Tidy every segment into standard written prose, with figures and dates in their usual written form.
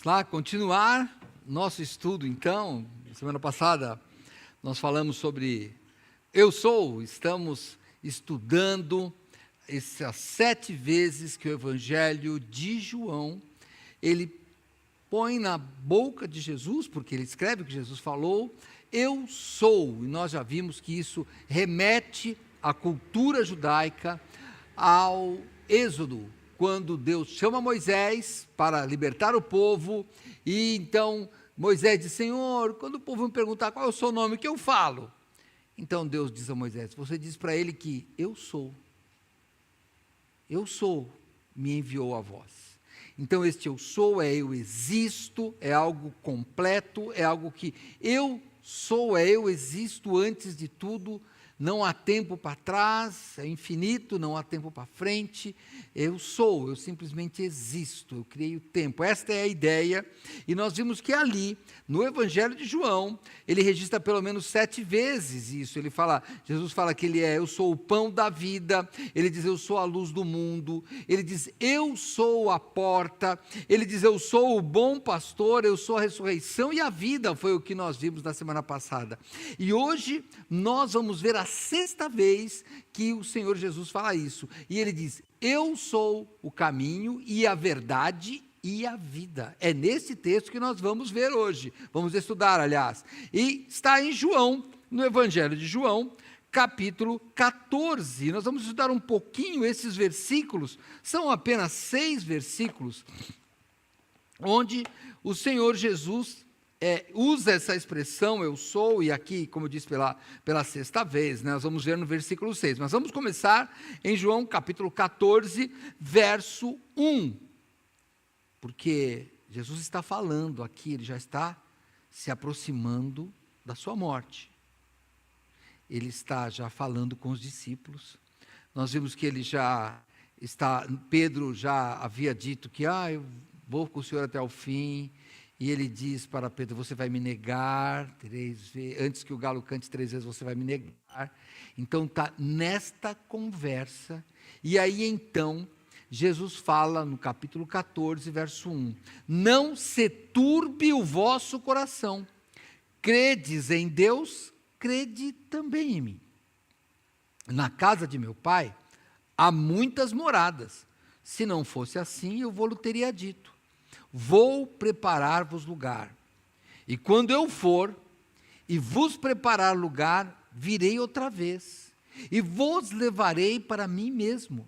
Vamos lá, continuar nosso estudo, então. Semana passada nós falamos sobre Eu Sou, estamos estudando essas 7 vezes que o Evangelho de João, ele põe na boca de Jesus, porque ele escreve o que Jesus falou, Eu sou, e nós já vimos que isso remete à cultura judaica, ao Êxodo, quando Deus chama Moisés para libertar o povo, e então Moisés diz: Senhor, quando o povo me perguntar qual é o seu nome, o que eu falo? Então Deus diz a Moisés: você diz para ele que eu sou, me enviou a vós. Então este eu sou é eu existo, é algo completo, é algo que eu sou, é eu existo antes de tudo. Não há tempo para trás, é infinito, não há tempo para frente. Eu sou, eu simplesmente existo, eu criei o tempo. Esta é a ideia. E nós vimos que ali, no Evangelho de João, ele registra pelo menos 7 vezes isso. Jesus fala que ele eu sou o pão da vida. Ele diz, eu sou a luz do mundo. Ele diz, eu sou a porta. Ele diz, eu sou o bom pastor, eu sou a ressurreição e a vida. Foi o que nós vimos na semana passada. E hoje nós vamos ver a 6ª vez que o Senhor Jesus fala isso, e ele diz, eu sou o caminho e a verdade e a vida. É nesse texto que nós vamos ver hoje, vamos estudar, aliás, e está em João, no Evangelho de João, capítulo 14, nós vamos estudar um pouquinho esses versículos, são apenas 6 versículos, onde o Senhor Jesus usa essa expressão, eu sou, e aqui, como eu disse, pela 6ª vez, nós vamos ver no versículo 6, mas vamos começar em João capítulo 14, verso 1, porque Jesus está falando aqui, ele já está se aproximando da sua morte, ele está já falando com os discípulos, nós vimos que Pedro já havia dito que, eu vou com o Senhor até o fim, e ele diz para Pedro, você vai me negar 3 vezes, antes que o galo cante 3 vezes, você vai me negar. Então está nesta conversa, e aí então, Jesus fala no capítulo 14, verso 1, não se turbe o vosso coração, credes em Deus, crede também em mim. Na casa de meu pai, há muitas moradas, se não fosse assim, eu vou-lhe teria dito. Vou preparar-vos lugar, e quando eu for, e vos preparar lugar, virei outra vez, e vos levarei para mim mesmo,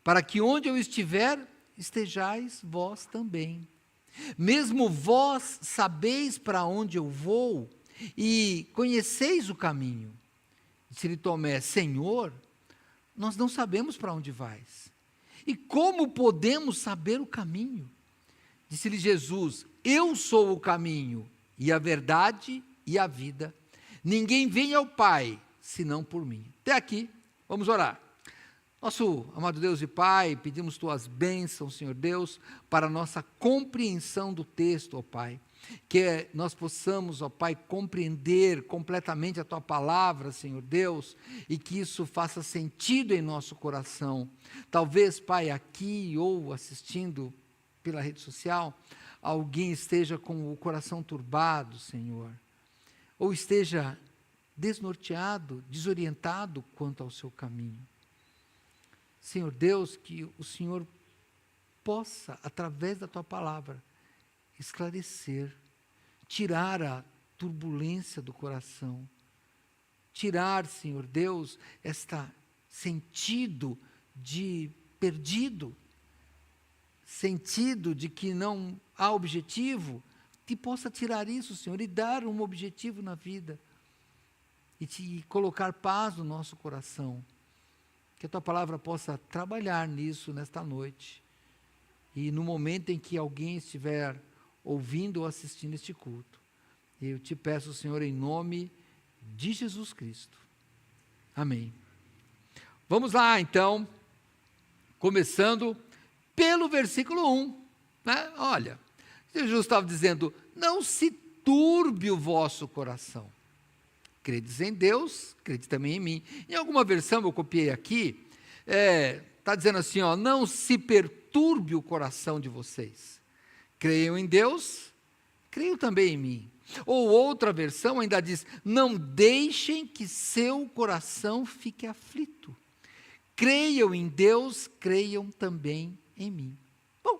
para que onde eu estiver, estejais vós também. Mesmo vós sabeis para onde eu vou, e conheceis o caminho. Disse-lhe Tomé, Senhor, nós não sabemos para onde vais, e como podemos saber o caminho? Disse-lhe Jesus, eu sou o caminho, e a verdade e a vida. Ninguém vem ao Pai, senão por mim. Até aqui, vamos orar. Nosso amado Deus e Pai, pedimos Tuas bênçãos, Senhor Deus, para a nossa compreensão do texto, ó Pai. Que nós possamos, ó Pai, compreender completamente a Tua palavra, Senhor Deus, e que isso faça sentido em nosso coração. Talvez, Pai, aqui ou assistindo pela rede social, alguém esteja com o coração turbado, Senhor, ou esteja desnorteado, desorientado quanto ao seu caminho. Senhor Deus, que o Senhor possa, através da Tua palavra, esclarecer, tirar a turbulência do coração, tirar, Senhor Deus, este sentido de perdido, sentido de que não há objetivo, que possa tirar isso, Senhor, e dar um objetivo na vida, e te colocar paz no nosso coração, que a Tua palavra possa trabalhar nisso nesta noite, e no momento em que alguém estiver ouvindo ou assistindo este culto, eu te peço, Senhor, em nome de Jesus Cristo, amém. Vamos lá então, começando pelo versículo 1, né? Olha, Jesus estava dizendo, não se turbe o vosso coração, credes em Deus, crede também em mim. Em alguma versão, eu copiei aqui, está dizendo assim, não se perturbe o coração de vocês, Creiam em Deus, creiam também em mim. Ou outra versão ainda diz: não deixem que seu coração fique aflito. Creiam em Deus, creiam também em mim. Bom,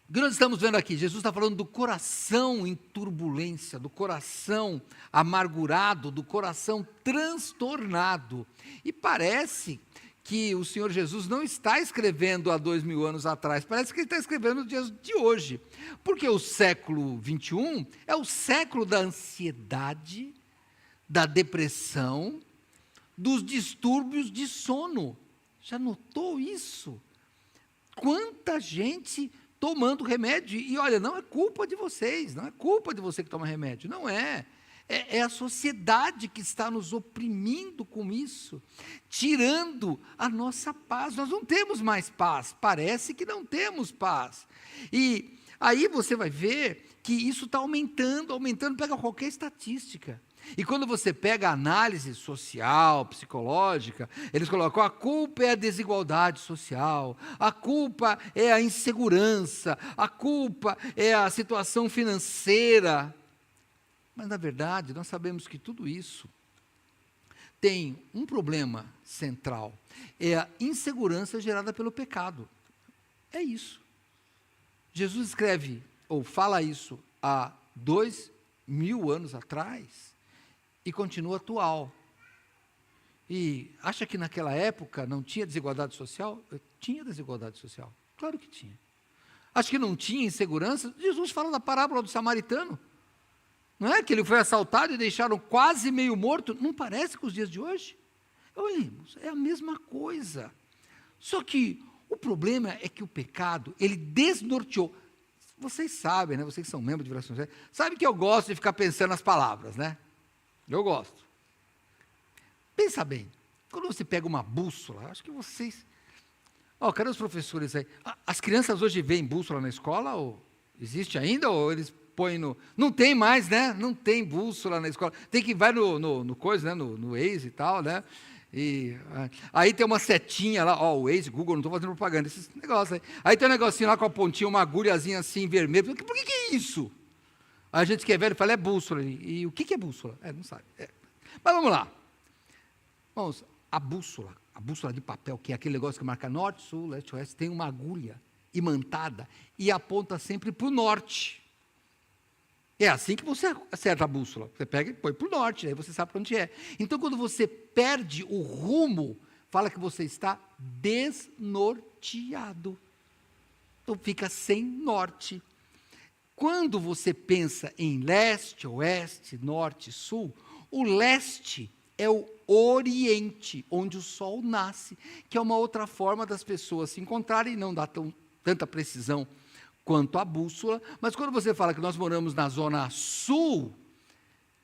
o que nós estamos vendo aqui? Jesus está falando do coração em turbulência, do coração amargurado, do coração transtornado. E parece que o Senhor Jesus não está escrevendo há 2000 anos atrás, parece que ele está escrevendo nos dias de hoje, porque o século 21 é o século da ansiedade, da depressão, dos distúrbios de sono. Já notou isso? Quanta gente tomando remédio, e olha, não é culpa de vocês, não é culpa de você que toma remédio, não é. É a sociedade que está nos oprimindo com isso, tirando a nossa paz. Nós não temos mais paz, parece que não temos paz. E aí você vai ver que isso está aumentando, pega qualquer estatística. E quando você pega a análise social, psicológica, eles colocam: a culpa é a desigualdade social, a culpa é a insegurança, a culpa é a situação financeira. Mas, na verdade, nós sabemos que tudo isso tem um problema central, é a insegurança gerada pelo pecado. É isso. Jesus escreve, ou fala isso, há 2000 anos atrás, e continua atual. E acha que naquela época não tinha desigualdade social? Tinha desigualdade social, claro que tinha. Acha que não tinha insegurança? Jesus fala da parábola do samaritano. Não é que ele foi assaltado e deixaram quase meio morto? Não parece com os dias de hoje? Olha, é a mesma coisa. Só que o problema é que o pecado, ele desnorteou. Vocês sabem, né? Vocês que são membros de Viração Certa, sabem que eu gosto de ficar pensando nas palavras, né? Eu gosto. Pensa bem, quando você pega uma bússola, acho que vocês... cadê os professores aí? As crianças hoje veem bússola na escola? Ou existe ainda? Ou eles põem no... Não tem mais, né? Não tem bússola na escola. Tem que vai no coisa, né? No Waze e tal, né? E aí tem uma setinha lá, o Waze, Google, não estou fazendo propaganda, esses negócios aí. Aí tem um negocinho lá com a pontinha, uma agulhazinha assim, vermelha. Por que é isso? Aí a gente que é velho fala: é bússola. E o que é bússola? Não sabe. Mas vamos lá. Vamos, a bússola de papel, que é aquele negócio que marca norte, sul, leste, oeste, tem uma agulha imantada e aponta sempre para o norte. É assim que você acerta a bússola. Você pega e põe para o norte, aí você sabe para onde é. Então, quando você perde o rumo, fala que você está desnorteado. Então, fica sem norte. Quando você pensa em leste, oeste, norte, sul, o leste é o oriente, onde o sol nasce, que é uma outra forma das pessoas se encontrarem, não dá tanta precisão quanto a bússola, mas quando você fala que nós moramos na zona sul,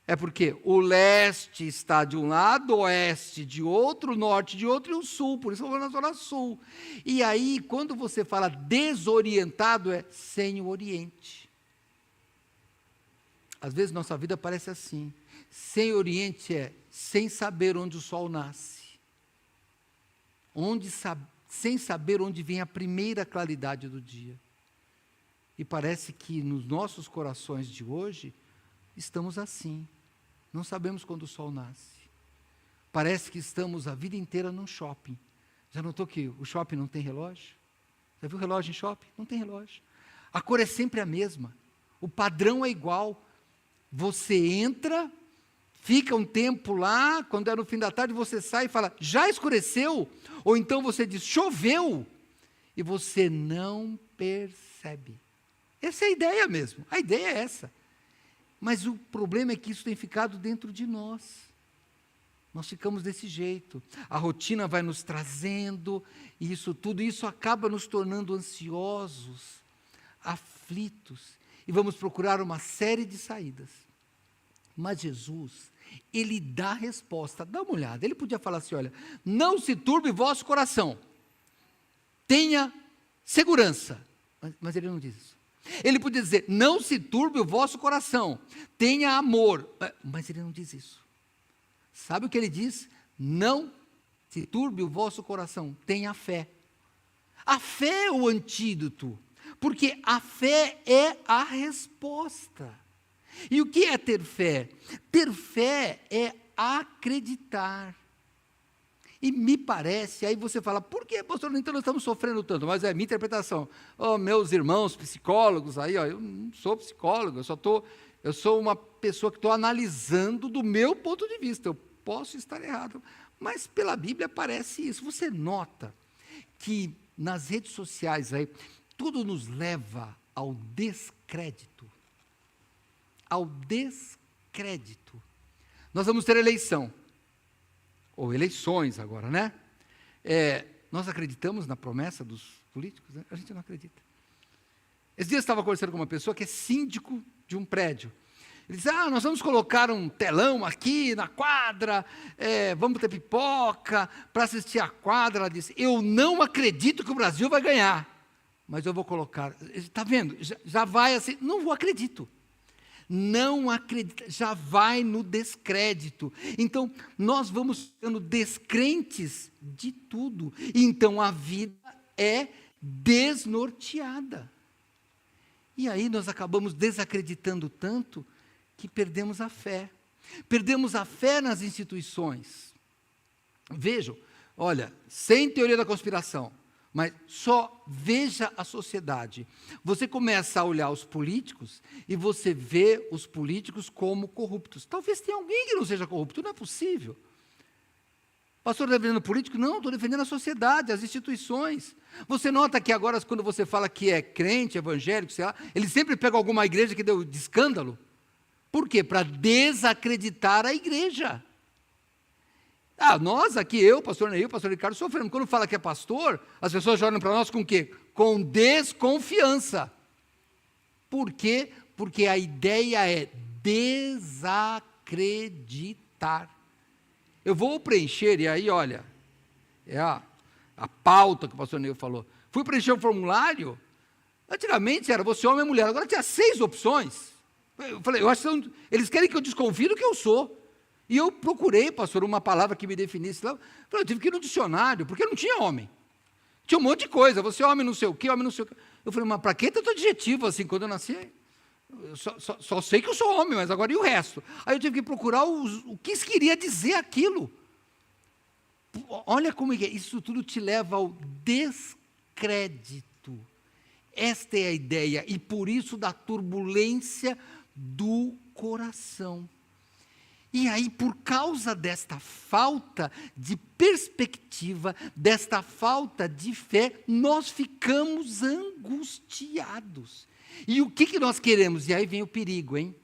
é porque o leste está de um lado, o oeste de outro, o norte de outro e o sul, por isso eu vou na zona sul. E aí, quando você fala desorientado, é sem o oriente. Às vezes nossa vida parece assim, sem oriente é sem saber onde o sol nasce, sem saber onde vem a primeira claridade do dia. E parece que nos nossos corações de hoje, estamos assim, não sabemos quando o sol nasce. Parece que estamos a vida inteira num shopping. Já notou que o shopping não tem relógio? Já viu relógio em shopping? Não tem relógio. A cor é sempre a mesma, o padrão é igual. Você entra, fica um tempo lá, quando é no fim da tarde você sai e fala: já escureceu? Ou então você diz: choveu, e você não percebe. Essa é a ideia mesmo, a ideia é essa. Mas o problema é que isso tem ficado dentro de nós. Nós ficamos desse jeito, a rotina vai nos trazendo, e tudo isso acaba nos tornando ansiosos, aflitos, e vamos procurar uma série de saídas. Mas Jesus, ele dá a resposta, dá uma olhada, ele podia falar assim: olha, não se turbe vosso coração, tenha segurança, mas ele não diz isso. Ele podia dizer: não se turbe o vosso coração, tenha amor, mas ele não diz isso. Sabe o que ele diz? Não se turbe o vosso coração, tenha fé. A fé é o antídoto. Porque a fé é a resposta. E o que é ter fé? Ter fé é acreditar. E me parece, aí você fala, por que, pastor, então nós estamos sofrendo tanto? Mas é minha interpretação. Oh, meus irmãos psicólogos, aí, ó, eu não sou psicólogo, eu sou uma pessoa que estou analisando do meu ponto de vista. Eu posso estar errado, mas pela Bíblia parece isso. Você nota que nas redes sociais aí, tudo nos leva ao descrédito. Ao descrédito. Nós vamos ter eleição. Ou eleições agora, né? Nós acreditamos na promessa dos políticos? Né? A gente não acredita. Esse dia eu estava conversando com uma pessoa que é síndico de um prédio. Ele disse, nós vamos colocar um telão aqui na quadra, vamos ter pipoca para assistir a quadra. Ela disse, eu não acredito que o Brasil vai ganhar, mas eu vou colocar. Está vendo? Já vai assim, não acredito. Não acredita, já vai no descrédito. Então, nós vamos ficando descrentes de tudo. Então, a vida é desnorteada. E aí nós acabamos desacreditando tanto que perdemos a fé. Perdemos a fé nas instituições. Vejam, olha, sem teoria da conspiração, mas só veja a sociedade. Você começa a olhar os políticos e você vê os políticos como corruptos. Talvez tenha alguém que não seja corrupto, não é possível. Pastor, está defendendo político? Não, estou defendendo a sociedade, as instituições. Você nota que agora, quando você fala que é crente, evangélico, sei lá, ele sempre pega alguma igreja que deu de escândalo. Por quê? Para desacreditar a igreja. Nós aqui, eu, pastor Neil, pastor Ricardo, sofremos. Quando fala que é pastor, as pessoas olham para nós com o quê? Com desconfiança. Por quê? Porque a ideia é desacreditar. Eu vou preencher, e aí, olha, é a pauta que o pastor Neil falou. Fui preencher o formulário, antigamente era você homem e mulher, agora tinha 6 opções. Eu falei, eu acho que eles querem que eu desconfie do que eu sou. E eu procurei, pastor, uma palavra que me definisse. Eu tive que ir no dicionário, porque não tinha homem. Tinha um monte de coisa, você homem não sei o quê, homem não sei o quê. Eu falei, mas para que tanto adjetivo assim? Quando eu nasci, eu só sei que eu sou homem, mas agora e o resto? Aí eu tive que procurar o que queria dizer aquilo. Olha como é, isso tudo te leva ao descrédito. Esta é a ideia, e por isso da turbulência do coração. E aí, por causa desta falta de perspectiva, desta falta de fé, nós ficamos angustiados. E o que nós queremos? E aí vem o perigo, hein?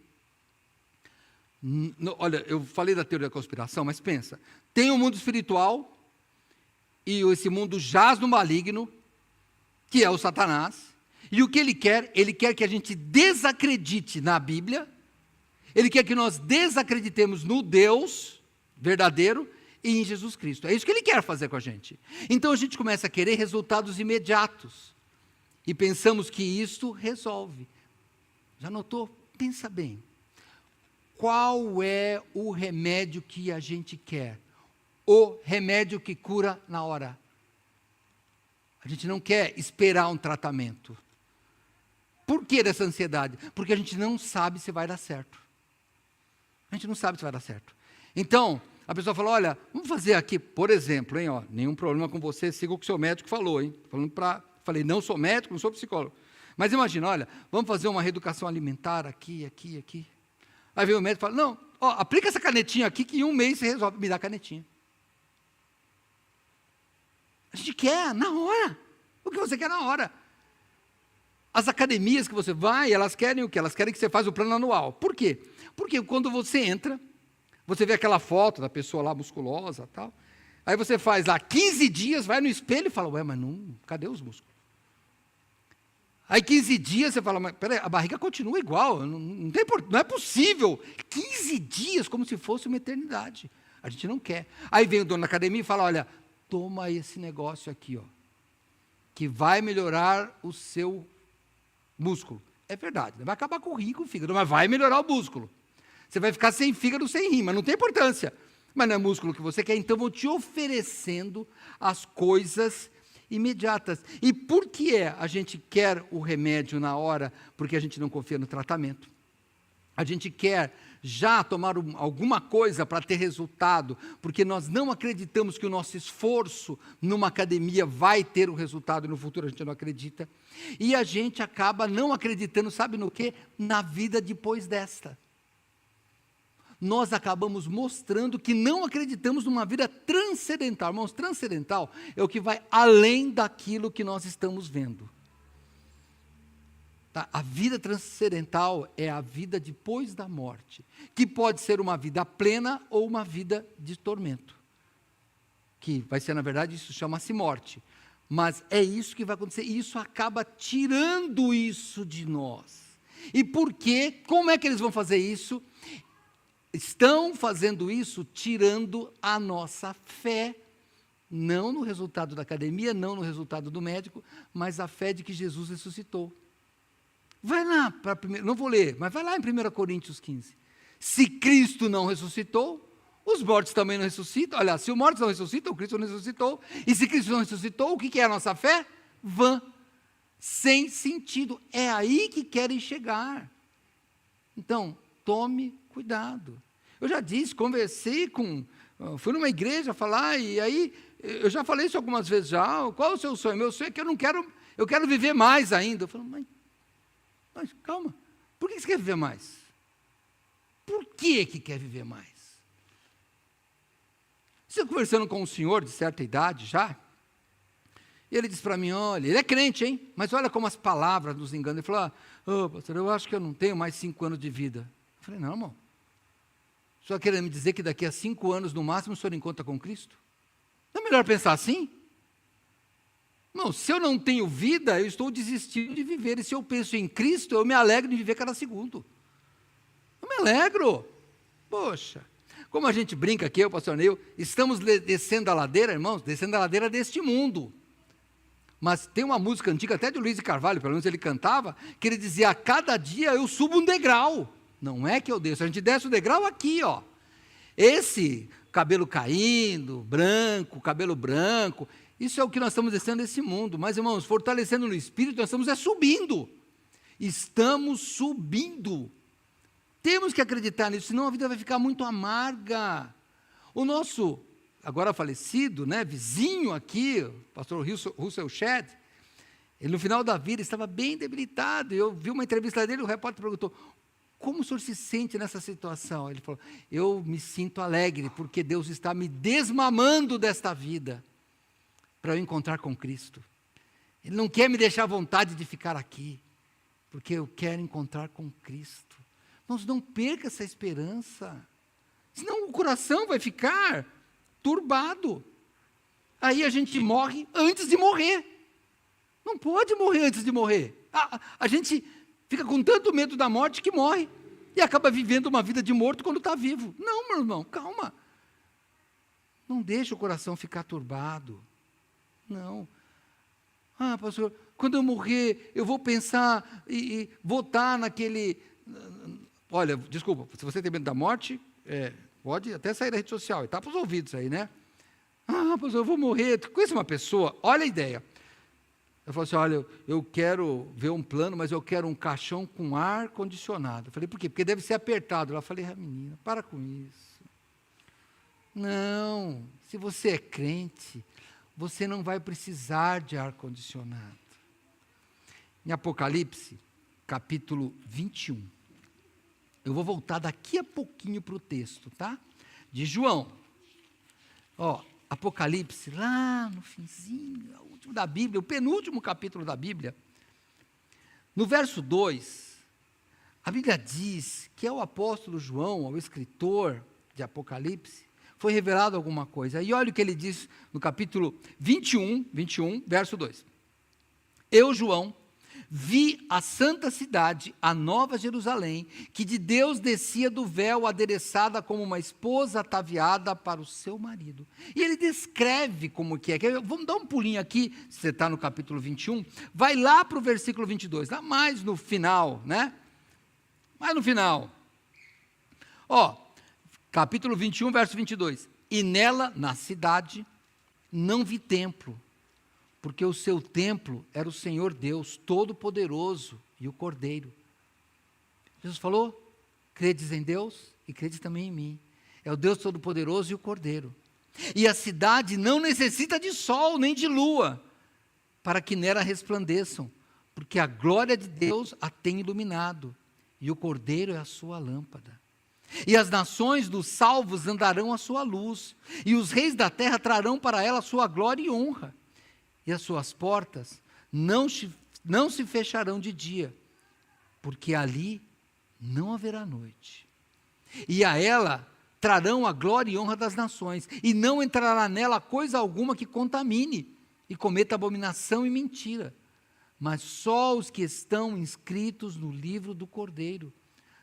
Olha, eu falei da teoria da conspiração, mas pensa, tem um mundo espiritual, e esse mundo jaz no maligno, que é o Satanás, e o que ele quer? Ele quer que a gente desacredite na Bíblia. Ele quer que nós desacreditemos no Deus verdadeiro e em Jesus Cristo. É isso que ele quer fazer com a gente. Então a gente começa a querer resultados imediatos. E pensamos que isto resolve. Já notou? Pensa bem. Qual é o remédio que a gente quer? O remédio que cura na hora. A gente não quer esperar um tratamento. Por que dessa ansiedade? Porque a gente não sabe se vai dar certo. A gente não sabe se vai dar certo. Então, a pessoa fala, olha, vamos fazer aqui, por exemplo, hein, nenhum problema com você, siga o que o seu médico falou, hein? Falei, não sou médico, não sou psicólogo. Mas imagina, olha, vamos fazer uma reeducação alimentar aqui. Aí vem o médico e fala, não, aplica essa canetinha aqui que em um mês você resolve, me dá a canetinha. A gente quer na hora. O que você quer na hora? As academias que você vai, elas querem o quê? Elas querem que você faça o plano anual. Por quê? Porque quando você entra, você vê aquela foto da pessoa lá musculosa e tal, aí você faz lá 15 dias, vai no espelho e fala, mas cadê os músculos? Aí 15 dias você fala, mas peraí, a barriga continua igual, não é possível. 15 dias como se fosse uma eternidade. A gente não quer. Aí vem o dono da academia e fala, olha, toma esse negócio aqui, que vai melhorar o seu músculo. É verdade, vai acabar com o rim e com o fígado, mas vai melhorar o músculo. Você vai ficar sem fígado, sem rim, mas não tem importância. Mas não é músculo que você quer, então vão te oferecendo as coisas imediatas. E por que a gente quer o remédio na hora? Porque a gente não confia no tratamento. A gente quer já tomar alguma coisa para ter resultado, porque nós não acreditamos que o nosso esforço numa academia vai ter um resultado, e no futuro a gente não acredita. E a gente acaba não acreditando, sabe no quê? Na vida depois desta. Nós acabamos mostrando que não acreditamos numa vida transcendental. Irmãos, transcendental é o que vai além daquilo que nós estamos vendo. Tá? A vida transcendental é a vida depois da morte, que pode ser uma vida plena ou uma vida de tormento. Que vai ser, na verdade, isso chama-se morte. Mas é isso que vai acontecer, e isso acaba tirando isso de nós. E por quê? Como é que eles vão fazer isso? Estão fazendo isso tirando a nossa fé, não no resultado da academia, não no resultado do médico, mas a fé de que Jesus ressuscitou. Vai lá, não vou ler, mas vai lá em 1 Coríntios 15. Se Cristo não ressuscitou, os mortos também não ressuscitam. Olha, se os mortos não ressuscitam, o Cristo não ressuscitou. E se Cristo não ressuscitou, o que é a nossa fé? Vã, sem sentido. É aí que querem chegar. Então, tome cuidado. Eu já disse, conversei fui numa igreja falar, e aí, eu já falei isso algumas vezes já, qual é o seu sonho? Meu sonho é que eu quero viver mais ainda. Eu falo, mas calma, por que você quer viver mais? Por que quer viver mais? Estou conversando com um senhor de certa idade já, e ele disse para mim, olha, ele é crente, hein? Mas olha como as palavras nos enganam. Ele falou, pastor, eu acho que eu não tenho mais 5 anos de vida. Eu falei, não, irmão, o senhor querendo me dizer que daqui a 5 anos, no máximo, o senhor encontra com Cristo? Não é melhor pensar assim? Não, se eu não tenho vida, eu estou desistindo de viver. E se eu penso em Cristo, eu me alegro de viver cada segundo. Eu me alegro. Poxa, como a gente brinca aqui, eu, pastor Neil, estamos descendo a ladeira, irmãos, descendo a ladeira deste mundo. Mas tem uma música antiga, até de Luiz de Carvalho, pelo menos ele cantava, que ele dizia, a cada dia eu subo um degrau. Não é que eu desço, a gente desce o degrau aqui, ó. Esse cabelo caindo, branco, cabelo branco, isso é o que nós estamos descendo nesse mundo. Mas, irmãos, fortalecendo no Espírito, nós estamos subindo. Estamos subindo. Temos que acreditar nisso, senão a vida vai ficar muito amarga. O nosso, agora falecido, vizinho aqui, o pastor Russell Shedd, ele no final da vida estava bem debilitado. Eu vi uma entrevista dele, o repórter perguntou, como o senhor se sente nessa situação? Ele falou, eu me sinto alegre, porque Deus está me desmamando desta vida, para eu encontrar com Cristo. Ele não quer me deixar à vontade de ficar aqui, porque eu quero encontrar com Cristo. Mas não perca essa esperança, senão o coração vai ficar turbado. Aí a gente morre antes de morrer. Não pode morrer antes de morrer. A gente fica com tanto medo da morte que morre, e acaba vivendo uma vida de morto quando está vivo. Não, meu irmão, calma. Não deixe o coração ficar turbado. Não. Pastor, quando eu morrer, eu vou pensar e votar naquele... Olha, desculpa, se você tem medo da morte, pode até sair da rede social, e está para os ouvidos aí, né? Pastor, eu vou morrer. Conhece uma pessoa, olha a ideia. Eu falei assim, olha, eu quero ver um plano, mas eu quero um caixão com ar condicionado. Eu falei, por quê? Porque deve ser apertado. Eu falei, menina, para com isso. Não, se você é crente, você não vai precisar de ar-condicionado. Em Apocalipse, capítulo 21. Eu vou voltar daqui a pouquinho para o texto, tá? De João. Apocalipse, lá no finzinho, o último da Bíblia, o penúltimo capítulo da Bíblia. No verso 2, a Bíblia diz que ao apóstolo João, ao escritor de Apocalipse, foi revelado alguma coisa. E olha o que ele diz no capítulo 21, verso 2. Eu, João, vi a santa cidade, a nova Jerusalém, que de Deus descia do véu, adereçada como uma esposa ataviada para o seu marido. E ele descreve como que é. Vamos dar um pulinho aqui, se você está no capítulo 21, vai lá para o versículo 22, lá mais no final, Mais no final. Capítulo 21, verso 22. E nela, na cidade, não vi templo, porque o seu templo era o Senhor Deus, Todo-Poderoso, e o Cordeiro. Jesus falou, credes em Deus e credes também em mim. É o Deus Todo-Poderoso e o Cordeiro. E a cidade não necessita de sol nem de lua, para que nela resplandeçam, porque a glória de Deus a tem iluminado, e o Cordeiro é a sua lâmpada. E as nações dos salvos andarão à sua luz, e os reis da terra trarão para ela a sua glória e honra. E as suas portas não se fecharão de dia, porque ali não haverá noite. E a ela trarão a glória e honra das nações, e não entrará nela coisa alguma que contamine, e cometa abominação e mentira, mas só os que estão inscritos no livro do Cordeiro.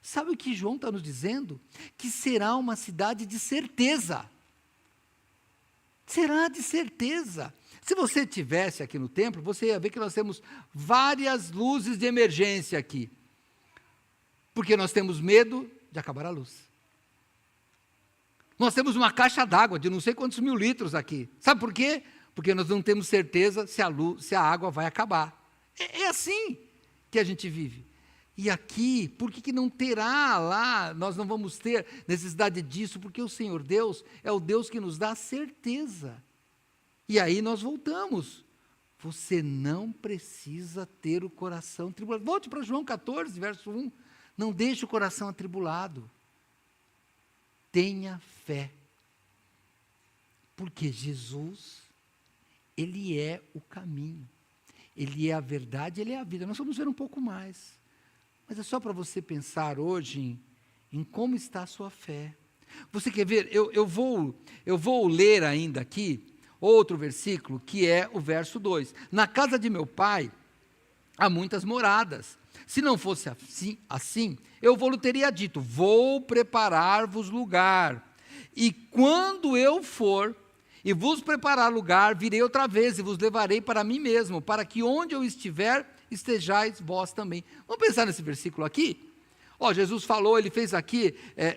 Sabe o que João está nos dizendo? Que será uma cidade de certeza. Será de certeza. Se você estivesse aqui no templo, você ia ver que nós temos várias luzes de emergência aqui, porque nós temos medo de acabar a luz. Nós temos uma caixa d'água de não sei quantos mil litros aqui. Sabe por quê? Porque nós não temos certeza se a água vai acabar. É assim que a gente vive. E aqui, por que não terá lá, nós não vamos ter necessidade disso? Porque o Senhor Deus é o Deus que nos dá certeza. E aí nós voltamos. Você não precisa ter o coração atribulado. Volte para João 14, verso 1. Não deixe o coração atribulado. Tenha fé. Porque Jesus, Ele é o caminho. Ele é a verdade, Ele é a vida. Nós vamos ver um pouco mais. Mas é só para você pensar hoje em como está a sua fé. Você quer ver? Eu vou ler ainda aqui outro versículo, que é o verso 2. Na casa de meu pai há muitas moradas. Se não fosse assim, eu vou-lhe teria dito, vou preparar-vos lugar. E quando eu for e vos preparar lugar, virei outra vez e vos levarei para mim mesmo, para que onde eu estiver, estejais vós também. Vamos pensar nesse versículo aqui? Jesus falou, Ele fez aqui,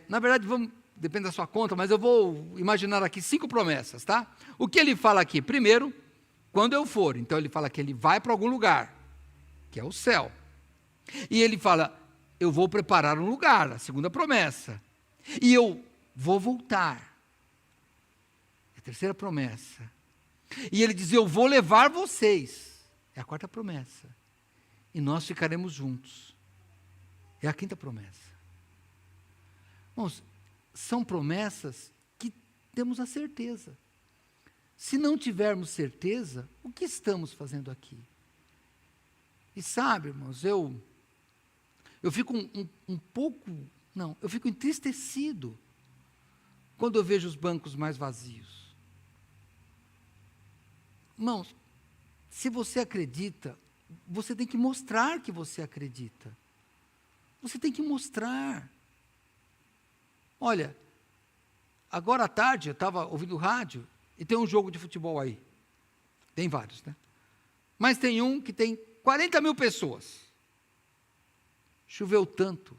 na verdade, depende da sua conta, mas eu vou imaginar aqui 5 promessas, tá? O que Ele fala aqui? Primeiro, quando eu for, então Ele fala que Ele vai para algum lugar, que é o céu. E Ele fala, eu vou preparar um lugar, a segunda promessa. E eu vou voltar. É a terceira promessa. E Ele diz, eu vou levar vocês. É a quarta promessa. E nós ficaremos juntos. É a quinta promessa. Irmãos, são promessas que temos a certeza. Se não tivermos certeza, o que estamos fazendo aqui? E sabe, irmãos, eu fico eu fico entristecido quando eu vejo os bancos mais vazios. Irmãos, se você acredita, você tem que mostrar que você acredita. Você tem que mostrar. Olha, agora à tarde eu estava ouvindo rádio e tem um jogo de futebol aí. Tem vários, né? Mas tem um que tem 40 mil pessoas. Choveu tanto,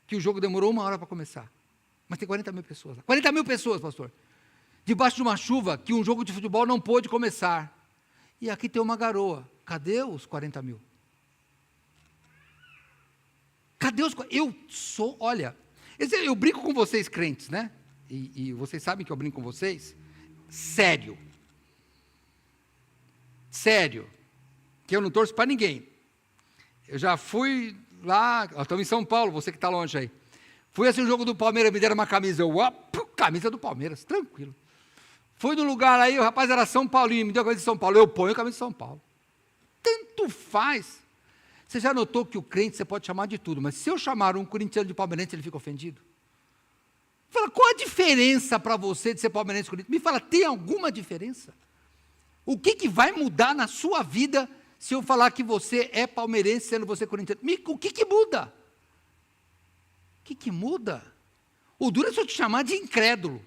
que o jogo demorou 1 hora para começar. Mas tem 40 mil pessoas lá. 40 mil pessoas, pastor. Debaixo de uma chuva que um jogo de futebol não pôde começar. E aqui tem uma garoa. Cadê os 40 mil? Cadê os... Olha, eu brinco com vocês crentes, né? E vocês sabem que eu brinco com vocês. Sério. Que eu não torço para ninguém. Eu já fui lá, estamos em São Paulo, você que está longe aí. Fui assistir o jogo do Palmeiras, me deram uma camisa. Camisa do Palmeiras, tranquilo. Fui num lugar aí, o rapaz era São Paulino, me deu a camisa de São Paulo. Eu ponho a camisa de São Paulo. Tanto faz. Você já notou que o crente você pode chamar de tudo, mas se eu chamar um corintiano de palmeirense, ele fica ofendido? Fala, qual a diferença para você de ser palmeirense e corintiano? Me fala, tem alguma diferença? O que vai mudar na sua vida se eu falar que você é palmeirense, sendo você corintiano? O que muda? O que muda? O duro é se eu te chamar de incrédulo.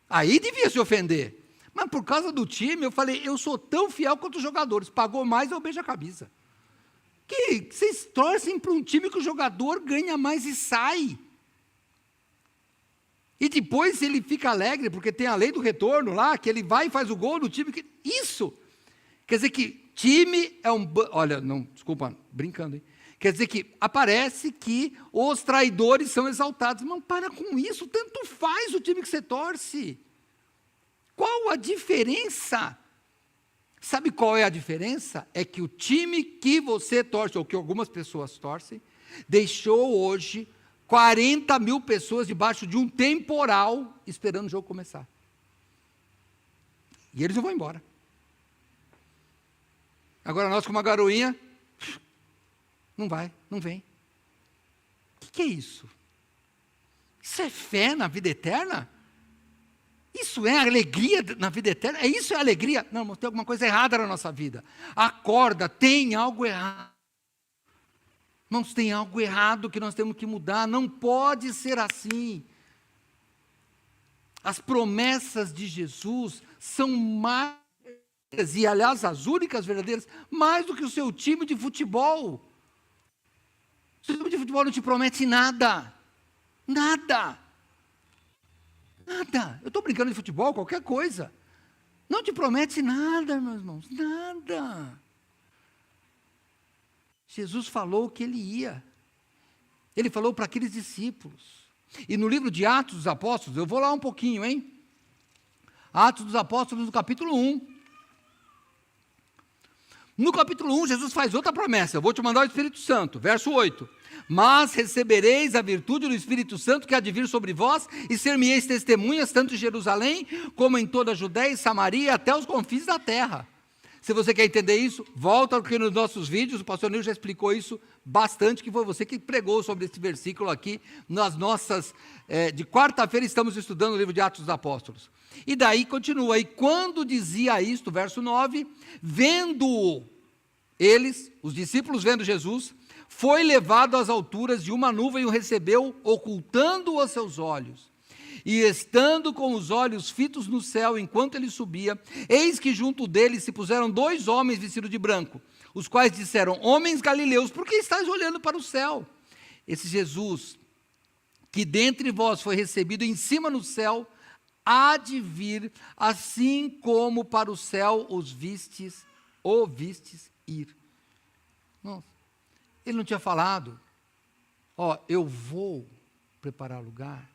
Aí devia se ofender. Mas por causa do time, eu falei, eu sou tão fiel quanto os jogadores. Pagou mais, eu beijo a camisa. Que vocês torcem para um time que o jogador ganha mais e sai. E depois ele fica alegre, porque tem a lei do retorno lá, que ele vai e faz o gol no time. Isso! Quer dizer que time é um... Olha, não, desculpa, brincando, hein? Quer dizer que aparece que os traidores são exaltados. Não, para com isso, tanto faz o time que você torce. Qual a diferença? Sabe qual é a diferença? É que o time que você torce, ou que algumas pessoas torcem, deixou hoje 40 mil pessoas debaixo de um temporal esperando o jogo começar. E eles não vão embora. Agora nós com uma garoinha, não vai, não vem. O que é isso? Isso é fé na vida eterna? Isso é alegria na vida eterna? Isso é alegria? Não, mas tem alguma coisa errada na nossa vida. Acorda, tem algo errado. Irmãos, tem algo errado que nós temos que mudar. Não pode ser assim. As promessas de Jesus são mais, e aliás, as únicas verdadeiras, mais do que o seu time de futebol. O seu time de futebol não te promete nada. Nada. Nada. Eu estou brincando de futebol, qualquer coisa. Não te promete nada, meus irmãos. Nada. Jesus falou que ele ia. Ele falou para aqueles discípulos. E no livro de Atos dos Apóstolos, eu vou lá um pouquinho, hein? Atos dos Apóstolos, no capítulo 1. No capítulo 1, Jesus faz outra promessa. Eu vou te mandar o Espírito Santo. Verso 8. Mas recebereis a virtude do Espírito Santo que há de vir sobre vós, e ser-me-eis testemunhas, tanto em Jerusalém, como em toda a Judéia e Samaria, até os confins da terra. Se você quer entender isso, volta porque nos nossos vídeos, o pastor Nil já explicou isso bastante, que foi você que pregou sobre esse versículo aqui, nas nossas, de quarta-feira estamos estudando o livro de Atos dos Apóstolos. E daí continua, e quando dizia isto, verso 9, vendo eles, os discípulos vendo Jesus, foi levado às alturas de uma nuvem e o recebeu, ocultando os seus olhos. E estando com os olhos fitos no céu, enquanto ele subia, eis que junto dele se puseram 2 homens vestidos de branco, os quais disseram, homens galileus, por que estáis olhando para o céu? Esse Jesus, que dentre vós foi recebido em cima no céu, há de vir, assim como para o céu o vistes ir. Nossa, ele não tinha falado, eu vou preparar lugar.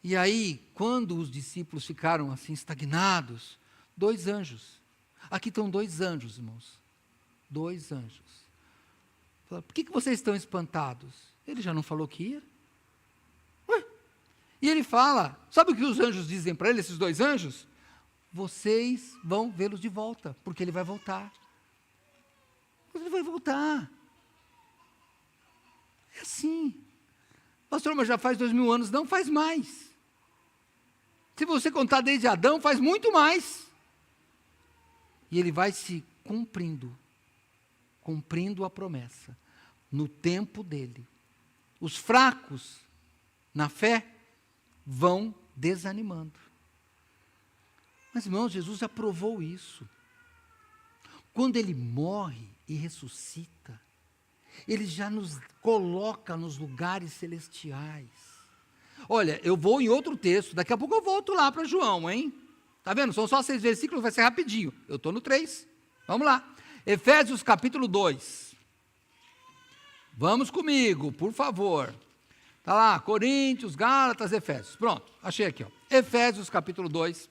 E aí, quando os discípulos ficaram assim estagnados, 2 anjos, aqui estão 2 anjos, irmãos, 2 anjos. Falaram, por que vocês estão espantados? Ele já não falou que ia? E ele fala, sabe o que os anjos dizem para ele, esses 2 anjos? Vocês vão vê-los de volta, porque ele vai voltar. Ele vai voltar. É assim. Pastor, mas já faz 2000 anos, não faz mais. Se você contar desde Adão, faz muito mais. E ele vai se cumprindo a promessa, no tempo dele. Os fracos na fé vão desanimando. Mas, irmãos, Jesus aprovou isso. Quando ele morre e ressuscita, ele já nos coloca nos lugares celestiais. Olha, eu vou em outro texto, daqui a pouco eu volto lá para João, hein? Está vendo? São só 6 versículos, vai ser rapidinho. Eu estou no 3. Vamos lá. Efésios capítulo 2. Vamos comigo, por favor. Está lá, Coríntios, Gálatas, Efésios. Pronto, achei aqui. Efésios capítulo 2.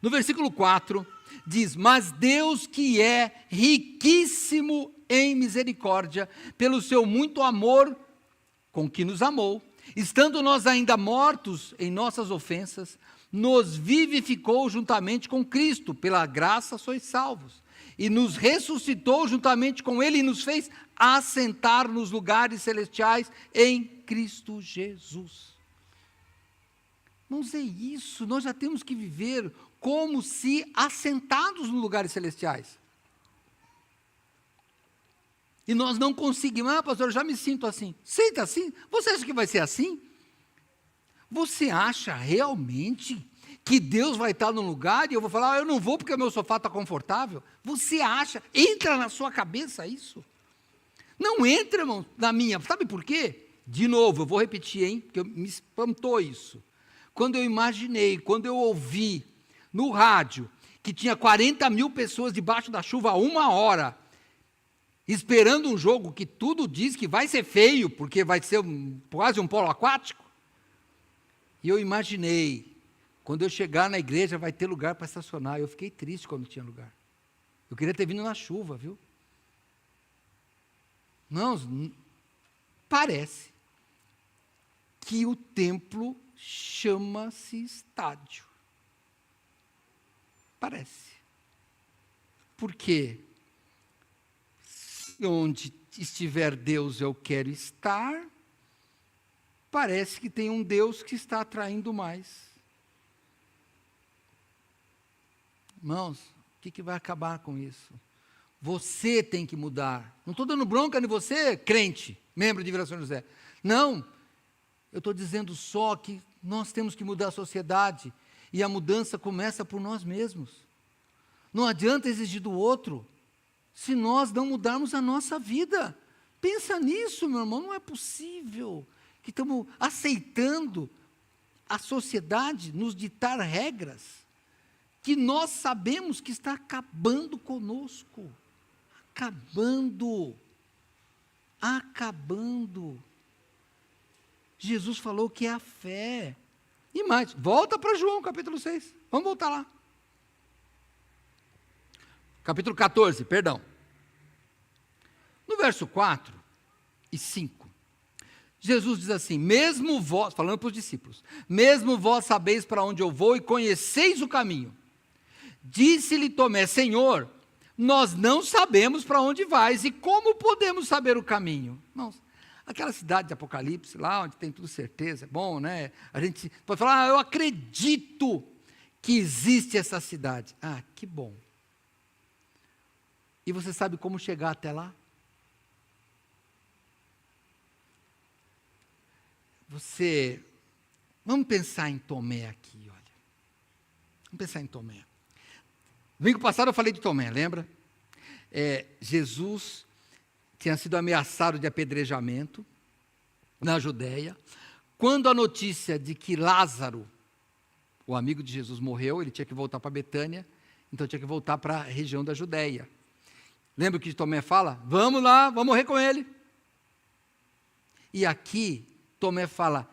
No versículo 4, diz, mas Deus que é riquíssimo em misericórdia, pelo seu muito amor com que nos amou, estando nós ainda mortos em nossas ofensas, nos vivificou juntamente com Cristo, pela graça sois salvos, e nos ressuscitou juntamente com Ele, e nos fez assentar nos lugares celestiais em Cristo Jesus. Irmãos, é isso, nós já temos que viver como se assentados nos lugares celestiais. E nós não conseguimos, pastor, eu já me sinto assim. Senta assim? Você acha que vai ser assim? Você acha realmente que Deus vai estar num lugar e eu vou falar, eu não vou porque o meu sofá está confortável? Você acha? Entra na sua cabeça isso? Não entra, irmão, na minha. Sabe por quê? De novo, eu vou repetir, hein, porque me espantou isso. Quando eu imaginei, quando eu ouvi no rádio que tinha 40 mil pessoas debaixo da chuva há 1 hora, esperando um jogo que tudo diz que vai ser feio, porque vai ser quase um polo aquático, e eu imaginei, quando eu chegar na igreja vai ter lugar para estacionar. Eu fiquei triste quando não tinha lugar. Eu queria ter vindo na chuva, viu? Não, parece que o templo chama-se estádio. Parece. Por quê? Onde estiver Deus eu quero estar, parece que tem um Deus que está atraindo mais. Irmãos, o que vai acabar com isso? Você tem que mudar. Não estou dando bronca em você, crente, membro de Vila São José. Não, eu estou dizendo só que nós temos que mudar a sociedade, e a mudança começa por nós mesmos. Não adianta exigir do outro, se nós não mudarmos a nossa vida. Pensa nisso, meu irmão, não é possível que estamos aceitando a sociedade nos ditar regras que nós sabemos que está acabando conosco. Acabando. Jesus falou que é a fé. E mais, volta para João capítulo 6. Vamos voltar lá. Capítulo 14, perdão. No verso 4 e 5, Jesus diz assim: mesmo vós, falando para os discípulos, mesmo vós sabeis para onde eu vou e conheceis o caminho. Disse-lhe Tomé: Senhor, nós não sabemos para onde vais, e como podemos saber o caminho? Irmãos, aquela cidade de Apocalipse, lá onde tem tudo certeza, é bom, né? A gente pode falar: eu acredito que existe essa cidade. Ah, que bom. E você sabe como chegar até lá? Vamos pensar em Tomé aqui, olha. Vamos pensar em Tomé. Domingo passado eu falei de Tomé, lembra? Jesus tinha sido ameaçado de apedrejamento na Judéia. Quando a notícia de que Lázaro, o amigo de Jesus, morreu, ele tinha que voltar para Betânia, então tinha que voltar para a região da Judéia. Lembra o que Tomé fala? Vamos lá, vamos morrer com ele. E aqui, Tomé fala,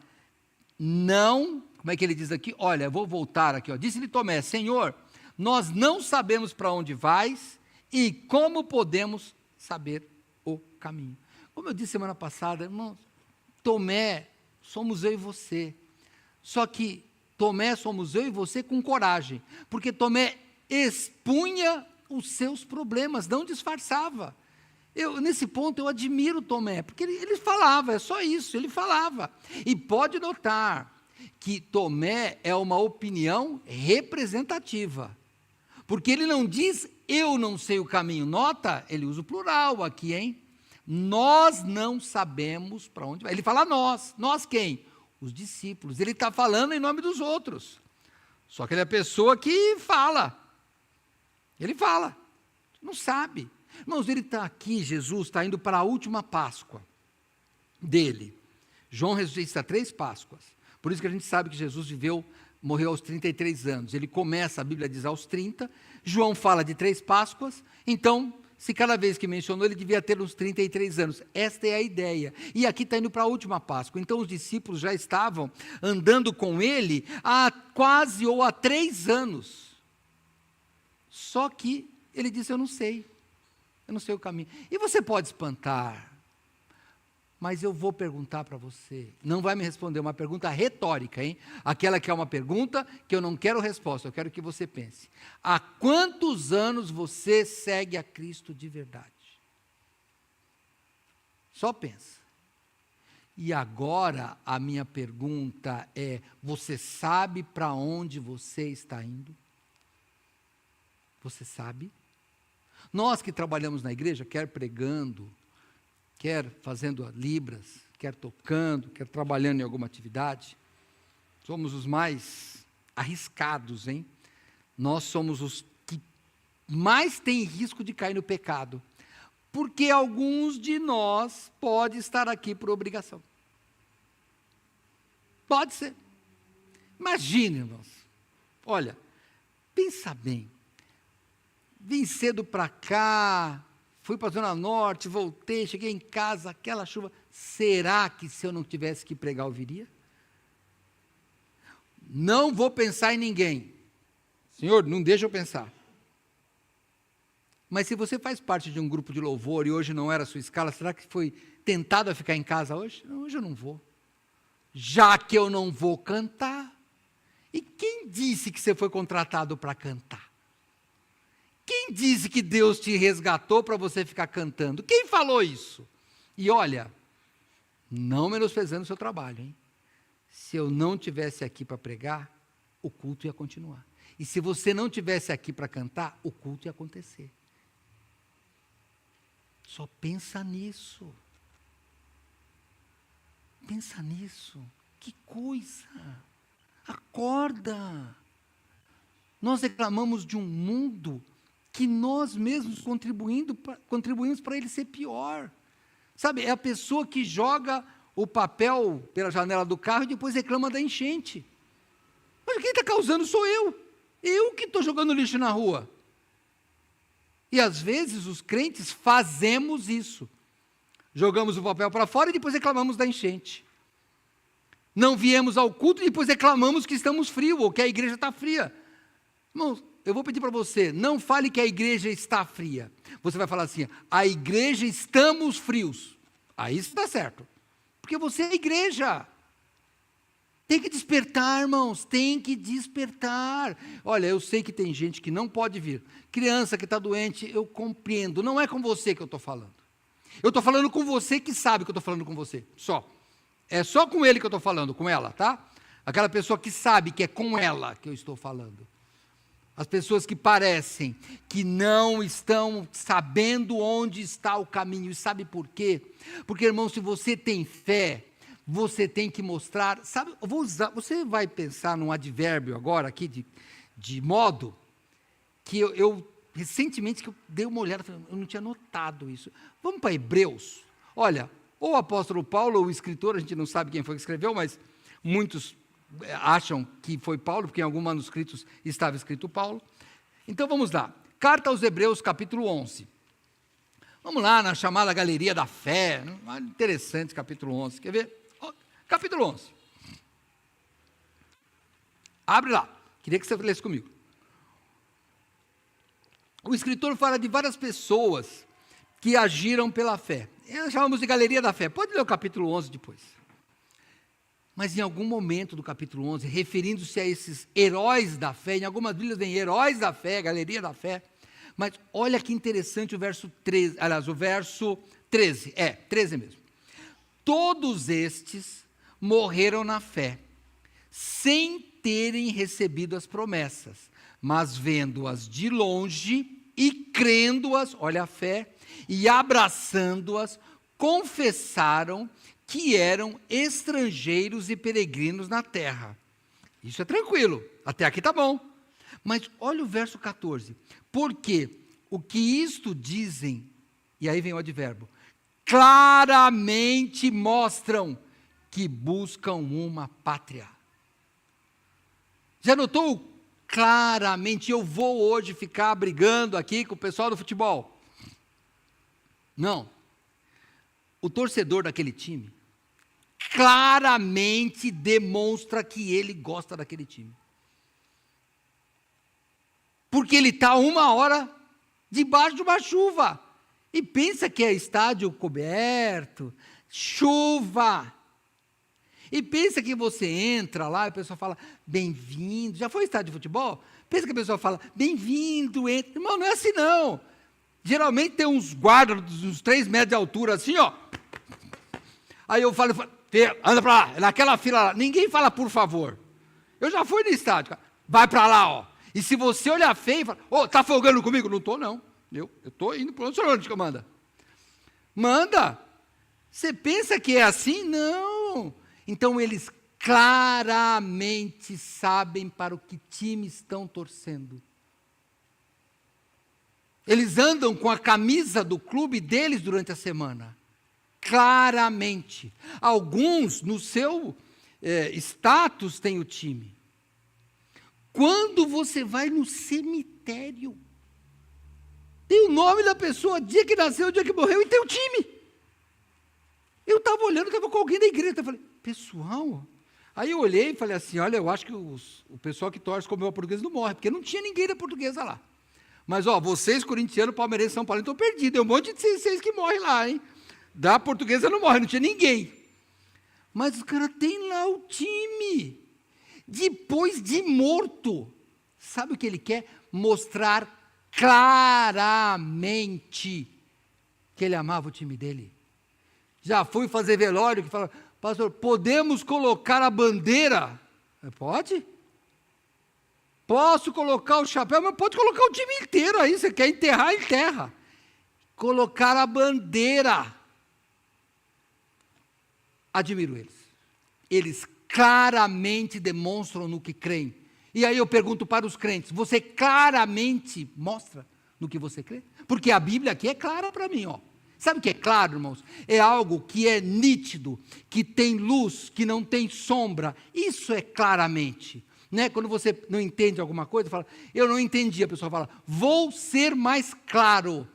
não, como é que ele diz aqui? Olha, eu vou voltar aqui, ó. Disse-lhe Tomé: Senhor, nós não sabemos para onde vais e como podemos saber o caminho. Como eu disse semana passada, irmãos, Tomé somos eu e você. Só que Tomé somos eu e você com coragem, porque Tomé expunha os seus problemas, não disfarçava. Nesse ponto eu admiro Tomé, porque ele falava, é só isso, ele falava. E pode notar que Tomé é uma opinião representativa, porque ele não diz eu não sei o caminho. Nota, ele usa o plural aqui, hein? Nós não sabemos para onde vai. Ele fala nós quem? Os discípulos. Ele está falando em nome dos outros, só que ele é a pessoa que fala. Ele fala, não sabe. Irmãos, ele está aqui, Jesus está indo para a última Páscoa dele. João registra 3 Páscoas, por isso que a gente sabe que Jesus morreu aos 33 anos. Ele começa, a Bíblia diz, aos 30, João fala de 3 Páscoas, então, se cada vez que mencionou, ele devia ter uns 33 anos. Esta é a ideia. E aqui está indo para a última Páscoa. Então, os discípulos já estavam andando com ele há quase ou há 3 anos. Só que ele disse: eu não sei o caminho. E você pode espantar, mas eu vou perguntar para você. Não vai me responder, uma pergunta retórica, hein? Aquela que é uma pergunta que eu não quero resposta, eu quero que você pense. Há quantos anos você segue a Cristo de verdade? Só pensa. E agora a minha pergunta é: você sabe para onde você está indo? Você sabe? Nós que trabalhamos na igreja, quer pregando, quer fazendo libras, quer tocando, quer trabalhando em alguma atividade, somos os mais arriscados, hein? Nós somos os que mais têm risco de cair no pecado, porque alguns de nós podem estar aqui por obrigação. Pode ser. Imagine, irmãos. Olha, pensa bem. Vim cedo para cá, fui para a Zona Norte, voltei, cheguei em casa, aquela chuva. Será que se eu não tivesse que pregar, eu viria? Não vou pensar em ninguém. Senhor, não deixa eu pensar. Mas se você faz parte de um grupo de louvor e hoje não era a sua escala, será que foi tentado a ficar em casa hoje? Não, hoje eu não vou. Já que eu não vou cantar. E quem disse que você foi contratado para cantar? Quem disse que Deus te resgatou para você ficar cantando? Quem falou isso? E olha, não menosprezando o seu trabalho, hein? Se eu não tivesse aqui para pregar, o culto ia continuar. E se você não tivesse aqui para cantar, o culto ia acontecer. Só pensa nisso. Pensa nisso. Que coisa. Acorda. Nós reclamamos de um mundo que nós mesmos contribuímos para ele ser pior. Sabe, é a pessoa que joga o papel pela janela do carro e depois reclama da enchente. Mas quem está causando sou eu. Eu que estou jogando lixo na rua. E às vezes os crentes fazemos isso. Jogamos o papel para fora e depois reclamamos da enchente. Não viemos ao culto e depois reclamamos que estamos frios ou que a igreja está fria. Irmãos, eu vou pedir para você, não fale que a igreja está fria. Você vai falar assim, a igreja estamos frios. Aí está certo. Porque você é a igreja. Tem que despertar, irmãos, tem que despertar. Olha, eu sei que tem gente que não pode vir. Criança que está doente, eu compreendo. Não é com você que eu estou falando. Eu estou falando com você que sabe que eu estou falando com você. Só. É só com ele que eu estou falando, com ela, tá? Aquela pessoa que sabe que é com ela que eu estou falando. As pessoas que parecem que não estão sabendo onde está o caminho. E sabe por quê? Porque, irmão, se você tem fé, você tem que mostrar, sabe, você vai pensar num advérbio agora aqui, de modo, que eu recentemente, que eu dei uma olhada, eu não tinha notado isso. Vamos para Hebreus. Olha, ou o apóstolo Paulo, ou o escritor, a gente não sabe quem foi que escreveu, mas muitos acham que foi Paulo, porque em alguns manuscritos estava escrito Paulo. Então vamos lá, carta aos Hebreus, capítulo 11. Vamos lá, na chamada Galeria da Fé, interessante, capítulo 11, quer ver? Capítulo 11. Abre lá. Queria que você lesse comigo. O escritor fala de várias pessoas que agiram pela fé. Nós chamamos de Galeria da Fé. Pode ler o capítulo 11 depois. Mas em algum momento do capítulo 11, referindo-se a esses heróis da fé, em algumas Bíblias vem heróis da fé, Galeria da Fé. Mas olha que interessante o verso 13, aliás, o verso 13. 13 mesmo. Todos estes morreram na fé, sem terem recebido as promessas, mas vendo-as de longe e crendo-as, olha a fé, e abraçando-as, confessaram que eram estrangeiros e peregrinos na terra. Isso é tranquilo, até aqui está bom. Mas olha o verso 14, porque o que isto dizem, e aí vem o advérbio, claramente mostram que buscam uma pátria. Já notou? Claramente, eu vou hoje ficar brigando aqui com o pessoal do futebol. Não. O torcedor daquele time claramente demonstra que ele gosta daquele time. Porque ele está 1 hora debaixo de uma chuva. E pensa que é estádio coberto, chuva. E pensa que você entra lá e a pessoa fala, bem-vindo. Já foi estádio de futebol? Pensa que a pessoa fala, bem-vindo, entra. Irmão, não é assim não. Geralmente tem uns guardas, uns 3 metros de altura, assim, ó. Aí eu falo, anda para lá, naquela fila lá. Ninguém fala, por favor. Eu já fui no estádio, cara. Vai para lá, ó. E se você olhar feio e falar, tá folgando comigo? Não estou, não. Eu estou indo para onde o senhor que manda. Manda. Você pensa que é assim? Não. Então eles claramente sabem para o que time estão torcendo. Eles andam com a camisa do clube deles durante a semana. Claramente. Alguns, no seu status tem o time. Quando você vai no cemitério, tem o nome da pessoa, o dia que nasceu, o dia que morreu, e tem o time. Eu estava olhando, estava com alguém da igreja, eu falei, pessoal... Aí eu olhei e falei assim, olha, eu acho que o pessoal que torce como a portuguesa não morre, porque não tinha ninguém da portuguesa lá. Mas, vocês, corintianos, palmeirenses, São Paulo, estão perdidos, tem um monte de vocês que morrem lá, hein? Da portuguesa não morre, não tinha ninguém. Mas os caras têm lá o time, depois de morto. Sabe o que ele quer? Mostrar claramente que ele amava o time dele. Já fui fazer velório, que fala... Pastor, podemos colocar a bandeira? Pode? Posso colocar o chapéu, mas pode colocar o time inteiro aí, você quer enterrar, enterra. Colocar a bandeira. Admiro eles. Eles claramente demonstram no que creem. E aí eu pergunto para os crentes, você claramente mostra no que você crê? Porque a Bíblia aqui é clara para mim, Sabe o que é claro, irmãos? É algo que é nítido, que tem luz, que não tem sombra. Isso é claramente. Né? Quando você não entende alguma coisa, fala, eu não entendi. A pessoa fala, vou ser mais claro.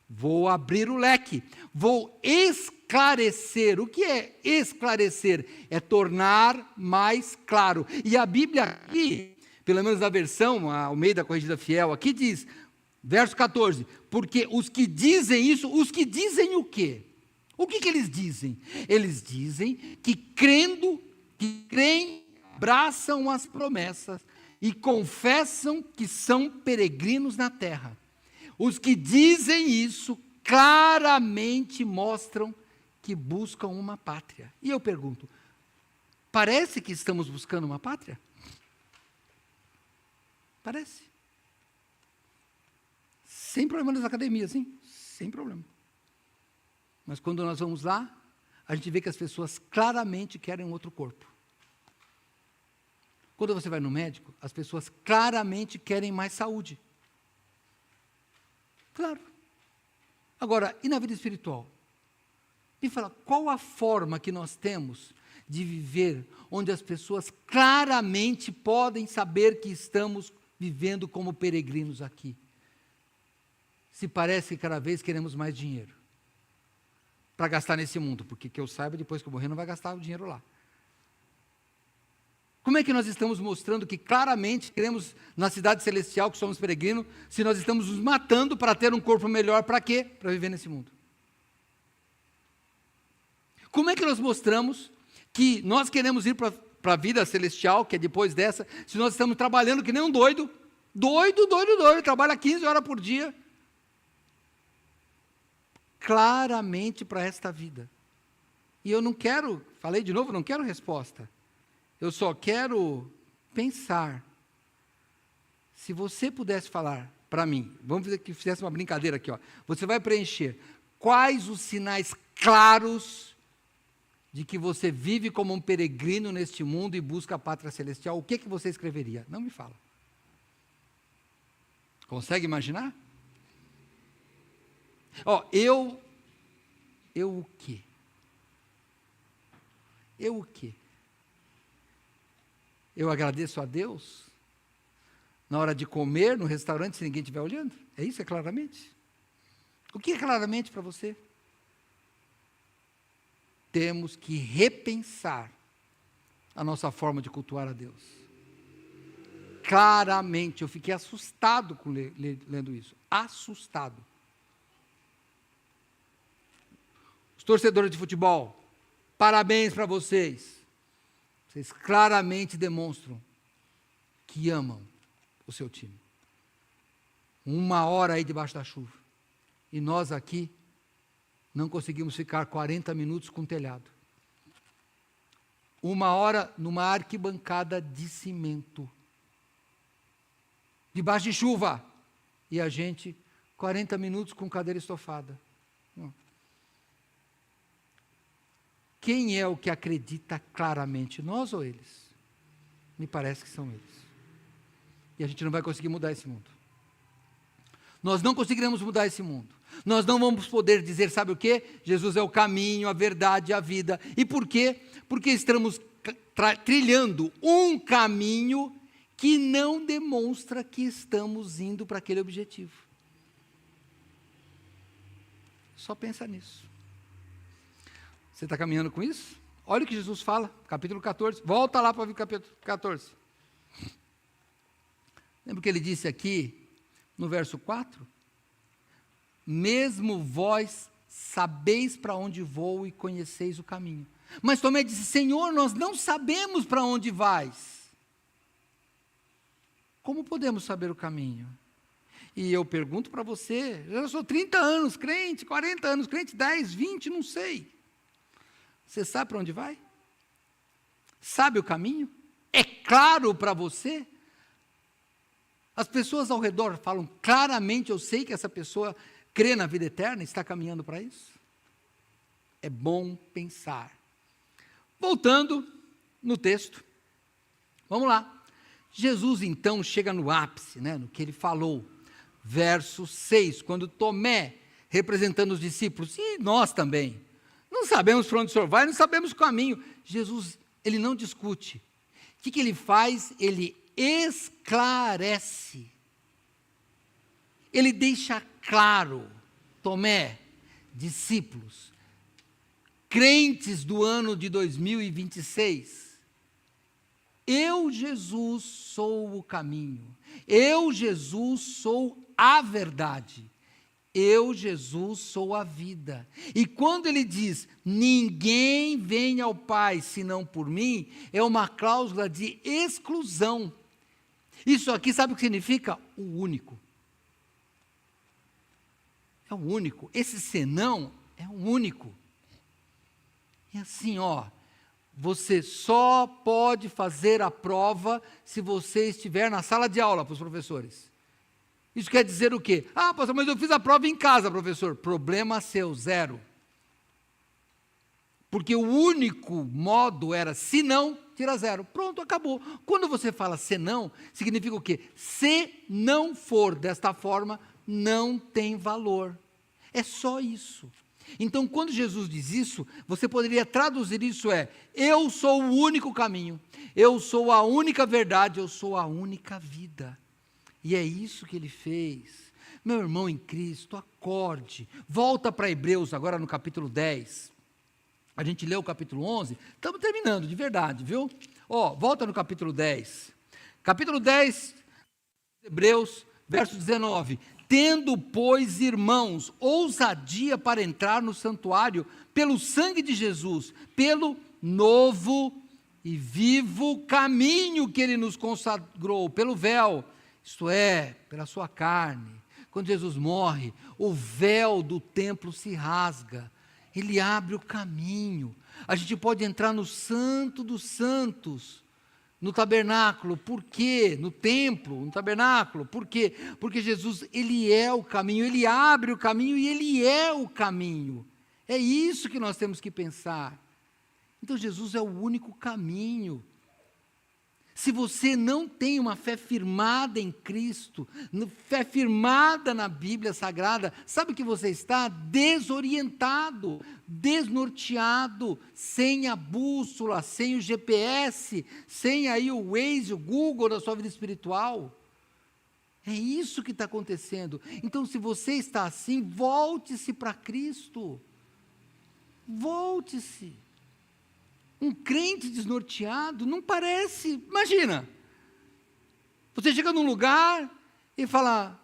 Vou abrir o leque. Vou esclarecer. O que é esclarecer? É tornar mais claro. E a Bíblia aqui, pelo menos na versão, a Almeida Corrigida Fiel, aqui diz... Verso 14, porque os que dizem isso, os que dizem o quê? O que eles dizem? Eles dizem que creem, abraçam as promessas e confessam que são peregrinos na terra. Os que dizem isso claramente mostram que buscam uma pátria. E eu pergunto, parece que estamos buscando uma pátria? Parece. Sem problema nas academias, sim, sem problema. Mas quando nós vamos lá, a gente vê que as pessoas claramente querem um outro corpo. Quando você vai no médico, as pessoas claramente querem mais saúde. Claro. Agora, e na vida espiritual? Me fala, qual a forma que nós temos de viver, onde as pessoas claramente podem saber que estamos vivendo como peregrinos aqui? Se parece que cada vez queremos mais dinheiro para gastar nesse mundo, porque que eu saiba, depois que eu morrer, não vai gastar o dinheiro lá. Como é que nós estamos mostrando que claramente queremos, na cidade celestial, que somos peregrinos, se nós estamos nos matando para ter um corpo melhor, para quê? Para viver nesse mundo. Como é que nós mostramos que nós queremos ir para a vida celestial, que é depois dessa, se nós estamos trabalhando que nem um doido, trabalha 15 horas por dia, claramente para esta vida. E eu não quero, falei de novo, não quero resposta. Eu só quero pensar. Se você pudesse falar para mim, vamos dizer que fizesse uma brincadeira aqui, você vai preencher quais os sinais claros de que você vive como um peregrino neste mundo e busca a pátria celestial, o que você escreveria? Não me fala. Consegue imaginar? Eu o quê? Eu o quê? Eu agradeço a Deus na hora de comer no restaurante se ninguém estiver olhando? É isso? É claramente? O que é claramente para você? Temos que repensar a nossa forma de cultuar a Deus. Claramente, eu fiquei assustado lendo isso. Assustado. Os torcedores de futebol, parabéns para vocês. Vocês claramente demonstram que amam o seu time. 1 hora aí debaixo da chuva. E nós aqui não conseguimos ficar 40 minutos com o telhado. 1 hora numa arquibancada de cimento. Debaixo de chuva. E a gente, 40 minutos com cadeira estofada. Quem é o que acredita claramente? Nós ou eles? Me parece que são eles. E a gente não vai conseguir mudar esse mundo. Nós não conseguiremos mudar esse mundo. Nós não vamos poder dizer, sabe o quê? Jesus é o caminho, a verdade e a vida. E por quê? Porque estamos trilhando um caminho que não demonstra que estamos indo para aquele objetivo. Só pensa nisso. Você está caminhando com isso? Olha o que Jesus fala, capítulo 14. Volta lá para o capítulo 14. Lembra o que ele disse aqui no verso 4? Mesmo vós sabeis para onde vou e conheceis o caminho. Mas Tomé disse: Senhor, nós não sabemos para onde vais. Como podemos saber o caminho? E eu pergunto para você, eu sou 30 anos crente, 40 anos crente, 10, 20, não sei. Você sabe para onde vai? Sabe o caminho? É claro para você? As pessoas ao redor falam claramente, eu sei que essa pessoa crê na vida eterna, está caminhando para isso? É bom pensar. Voltando no texto, vamos lá. Jesus então chega no ápice, no que ele falou, verso 6, quando Tomé, representando os discípulos, e nós também, não sabemos para onde o Senhor vai, não sabemos o caminho. Jesus, ele não discute. O que ele faz? Ele esclarece. Ele deixa claro, Tomé, discípulos, crentes do ano de 2026, eu, Jesus, sou o caminho, eu, Jesus, sou a verdade, eu, Jesus, sou a vida. E quando ele diz, ninguém vem ao Pai senão por mim, é uma cláusula de exclusão. Isso aqui sabe o que significa? O único. É o único. Esse senão é o único. E assim, você só pode fazer a prova se você estiver na sala de aula para os professores. Isso quer dizer o quê? Ah, pastor, mas eu fiz a prova em casa, professor. Problema seu, zero. Porque o único modo era, se não, tira zero. Pronto, acabou. Quando você fala se não, significa o quê? Se não for desta forma, não tem valor. É só isso. Então, quando Jesus diz isso, você poderia traduzir isso eu sou o único caminho, eu sou a única verdade, eu sou a única vida. E é isso que ele fez. Meu irmão em Cristo, acorde. Volta para Hebreus, agora no capítulo 10. A gente leu o capítulo 11, estamos terminando, de verdade, viu? Volta no capítulo 10. Capítulo 10, Hebreus, verso 19. Tendo, pois, irmãos, ousadia para entrar no santuário, pelo sangue de Jesus, pelo novo e vivo caminho que ele nos consagrou, pelo véu, isto é, pela sua carne. Quando Jesus morre, o véu do templo se rasga, ele abre o caminho, a gente pode entrar no Santo dos Santos, no tabernáculo. Por quê? No templo, no tabernáculo. Por quê? Porque Jesus, ele é o caminho, ele abre o caminho e ele é o caminho. É isso que nós temos que pensar. Então Jesus é o único caminho. Se você não tem uma fé firmada em Cristo, fé firmada na Bíblia Sagrada, sabe que você está desorientado, desnorteado, sem a bússola, sem o GPS, sem aí o Waze, o Google da sua vida espiritual. É isso que está acontecendo. Então, se você está assim, volte-se para Cristo. Volte-se. Um crente desnorteado não parece, imagina, você chega num lugar e fala,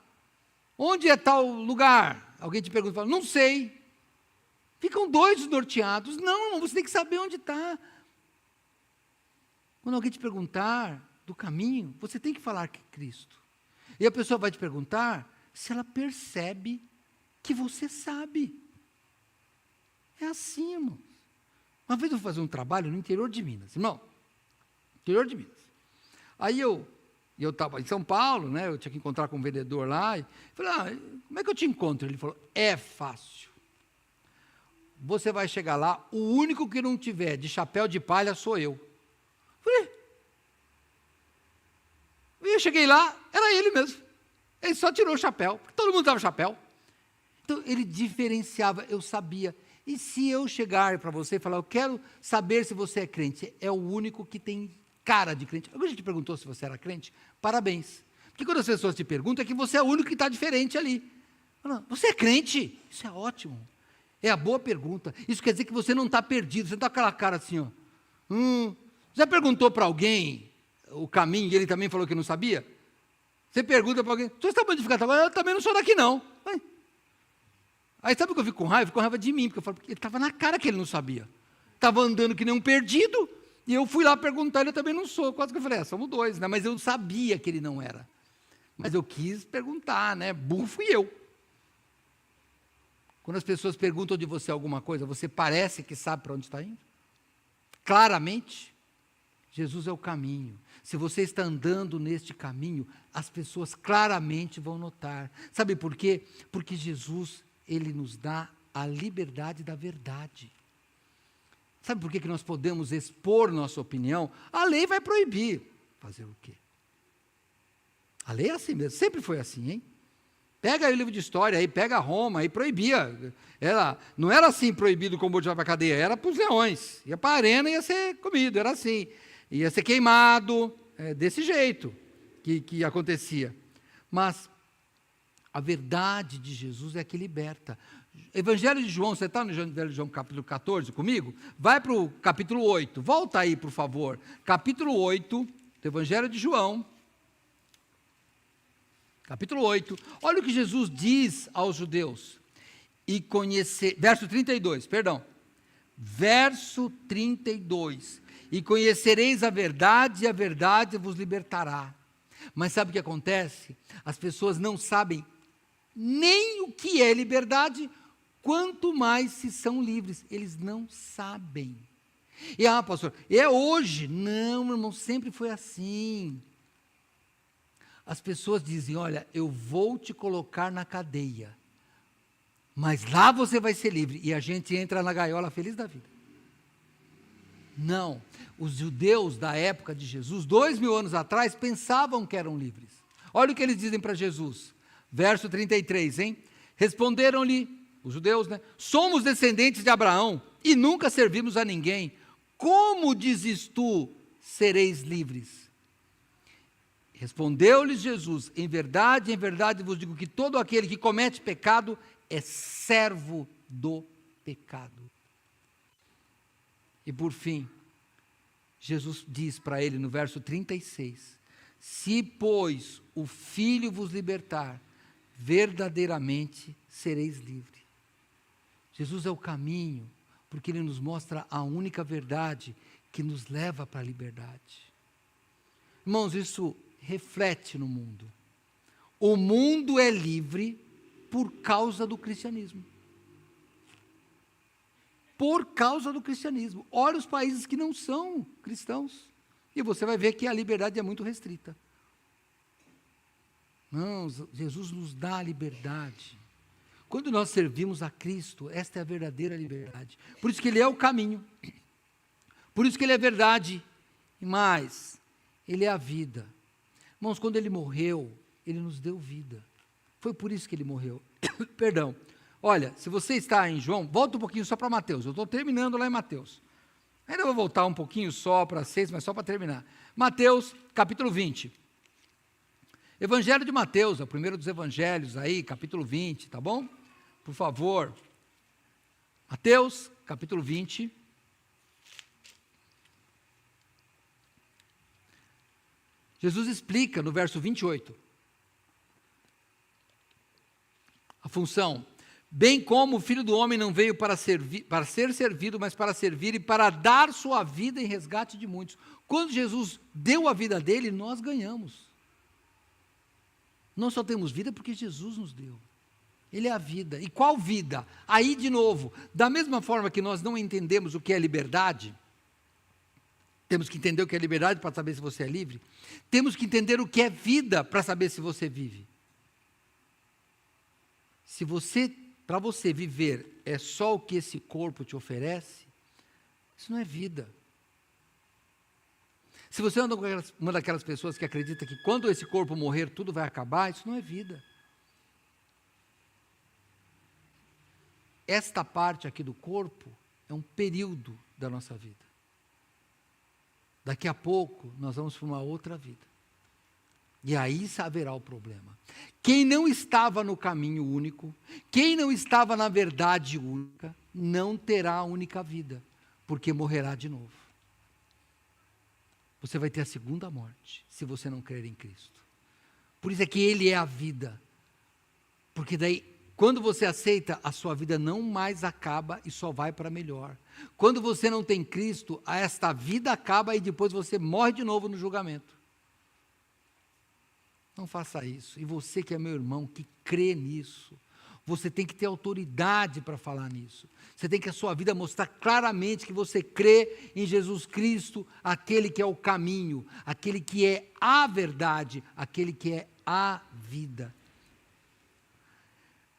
onde é tal lugar? Alguém te pergunta, fala, não sei. Ficam dois desnorteados. Não, você tem que saber onde está. Quando alguém te perguntar do caminho, você tem que falar que é Cristo. E a pessoa vai te perguntar se ela percebe que você sabe. É assim, irmão. Uma vez eu fui fazer um trabalho no interior de Minas, irmão, interior de Minas. Aí eu estava em São Paulo, eu tinha que encontrar com um vendedor lá, e falei, como é que eu te encontro? Ele falou, é fácil. Você vai chegar lá, o único que não tiver de chapéu de palha sou eu. Falei, e eu cheguei lá, era ele mesmo. Ele só tirou o chapéu, porque todo mundo usava chapéu. Então ele diferenciava, eu sabia. E se eu chegar para você e falar, eu quero saber se você é crente, é o único que tem cara de crente. Alguém te perguntou se você era crente? Parabéns. Porque quando as pessoas te perguntam, é que você é o único que está diferente ali. Você é crente? Isso é ótimo. É a boa pergunta. Isso quer dizer que você não está perdido, você não está com aquela cara assim, ó. Já perguntou para alguém o caminho e ele também falou que não sabia? Você pergunta para alguém, você está onde ficar? Eu também não sou daqui não. Aí sabe o que eu fico com raiva? Eu fico com raiva de mim, porque eu falo, ele estava na cara que ele não sabia. Estava andando que nem um perdido, e eu fui lá perguntar, ele também não sou. Quase que eu falei, somos dois, né? Mas eu sabia que ele não era. Mas eu quis perguntar, né? Burro fui eu. Quando as pessoas perguntam de você alguma coisa, você parece que sabe para onde está indo? Claramente, Jesus é o caminho. Se você está andando neste caminho, as pessoas claramente vão notar. Sabe por quê? Porque Jesus, ele nos dá a liberdade da verdade. Sabe por que nós podemos expor nossa opinião? A lei vai proibir. Fazer o quê? A lei é assim mesmo, sempre foi assim, hein? Pega aí o livro de história, aí pega Roma, aí proibia. Não era assim proibido como botar para a cadeia, era para os leões. Ia para a arena e ia ser comido, era assim. Ia ser queimado, desse jeito que acontecia. Mas a verdade de Jesus é que liberta. Evangelho de João, você está no Evangelho de João capítulo 14 comigo? Vai para o capítulo 8, volta aí por favor. Capítulo 8 do Evangelho de João. Capítulo 8, olha o que Jesus diz aos judeus, verso 32, verso 32, e conhecereis a verdade, e a verdade vos libertará. Mas sabe o que acontece? As pessoas não sabem nem o que é liberdade, quanto mais se são livres, eles não sabem. E pastor, é hoje? Não, meu irmão, sempre foi assim. As pessoas dizem, olha, eu vou te colocar na cadeia, mas lá você vai ser livre, e a gente entra na gaiola feliz da vida. Não, os judeus da época de Jesus, 2000 anos atrás, pensavam que eram livres. Olha o que eles dizem para Jesus, verso 33, hein? Responderam-lhe, os judeus, né? Somos descendentes de Abraão, e nunca servimos a ninguém. Como dizes tu, sereis livres? Respondeu-lhes Jesus, em verdade vos digo que todo aquele que comete pecado é servo do pecado. E por fim, Jesus diz para ele no verso 36, se pois o Filho vos libertar, verdadeiramente sereis livres. Jesus é o caminho, porque ele nos mostra a única verdade que nos leva para a liberdade. Irmãos, isso reflete no mundo. O mundo é livre por causa do cristianismo. Por causa do cristianismo. Olha os países que não são cristãos. E você vai ver que a liberdade é muito restrita. Não, Jesus nos dá a liberdade. Quando nós servimos a Cristo, esta é a verdadeira liberdade. Por isso que Ele é o caminho. Por isso que Ele é verdade. E mais, Ele é a vida. Irmãos, quando Ele morreu, Ele nos deu vida. Foi por isso que Ele morreu. Perdão. Olha, se você está em João, volta um pouquinho só para Mateus. Eu estou terminando lá em Mateus. Ainda vou voltar um pouquinho só para 6, mas só para terminar. Mateus, capítulo 20. Evangelho de Mateus, é o primeiro dos evangelhos aí, capítulo 20, tá bom? Por favor. Mateus, capítulo 20. Jesus explica no verso 28 a função, bem como o Filho do Homem não veio para ser servido, mas para servir e para dar sua vida em resgate de muitos. Quando Jesus deu a vida dele, nós ganhamos. Nós só temos vida porque Jesus nos deu. Ele é a vida. E qual vida? Aí de novo, da mesma forma que nós não entendemos o que é liberdade, temos que entender o que é liberdade para saber se você é livre. Temos que entender o que é vida para saber se você vive. Para você viver é só o que esse corpo te oferece, isso não é vida. Se você anda com uma daquelas pessoas que acredita que quando esse corpo morrer tudo vai acabar, isso não é vida. esta parte aqui do corpo é um período da nossa vida. Daqui a pouco nós vamos para uma outra vida. E aí haverá o problema. Quem não estava no caminho único, quem não estava na verdade única, não terá a única vida, porque morrerá de novo. Você vai ter a segunda morte, se você não crer em Cristo. Por isso é que Ele é a vida. Porque daí, quando você aceita, a sua vida não mais acaba e só vai para melhor. Quando você não tem Cristo, esta vida acaba e depois você morre de novo no julgamento. Não faça isso. E você que é meu irmão, que crê nisso, você tem que ter autoridade para falar nisso. Você tem que a sua vida mostrar claramente que você crê em Jesus Cristo, aquele que é o caminho, aquele que é a verdade, aquele que é a vida.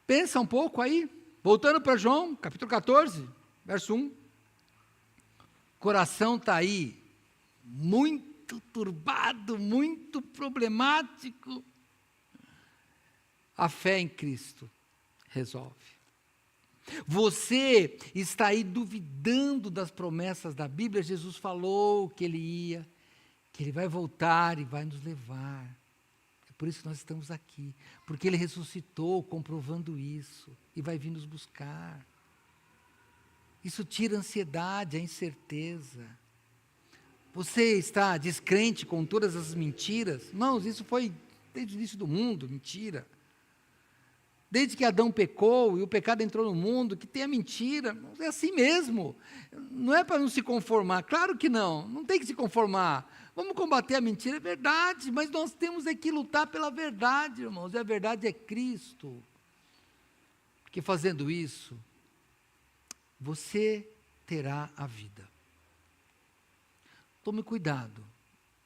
Pensa um pouco aí, voltando para João, capítulo 14, verso 1. O coração está aí, muito turbado, muito problemático. A fé em Cristo resolve. Você está aí duvidando das promessas da Bíblia. Jesus falou que Ele ia, que Ele vai voltar e vai nos levar. É por isso que nós estamos aqui, porque Ele ressuscitou comprovando isso e vai vir nos buscar. Isso tira a ansiedade, a incerteza. Você está descrente com todas as mentiras? Irmãos, isso foi desde o início do mundo, mentira. Desde que Adão pecou e o pecado entrou no mundo, que tem a mentira, é assim mesmo. Não é para não se conformar, claro que não tem que se conformar. Vamos combater a mentira, é verdade, mas nós temos que lutar pela verdade, irmãos, e a verdade é Cristo. Porque fazendo isso, você terá a vida. Tome cuidado,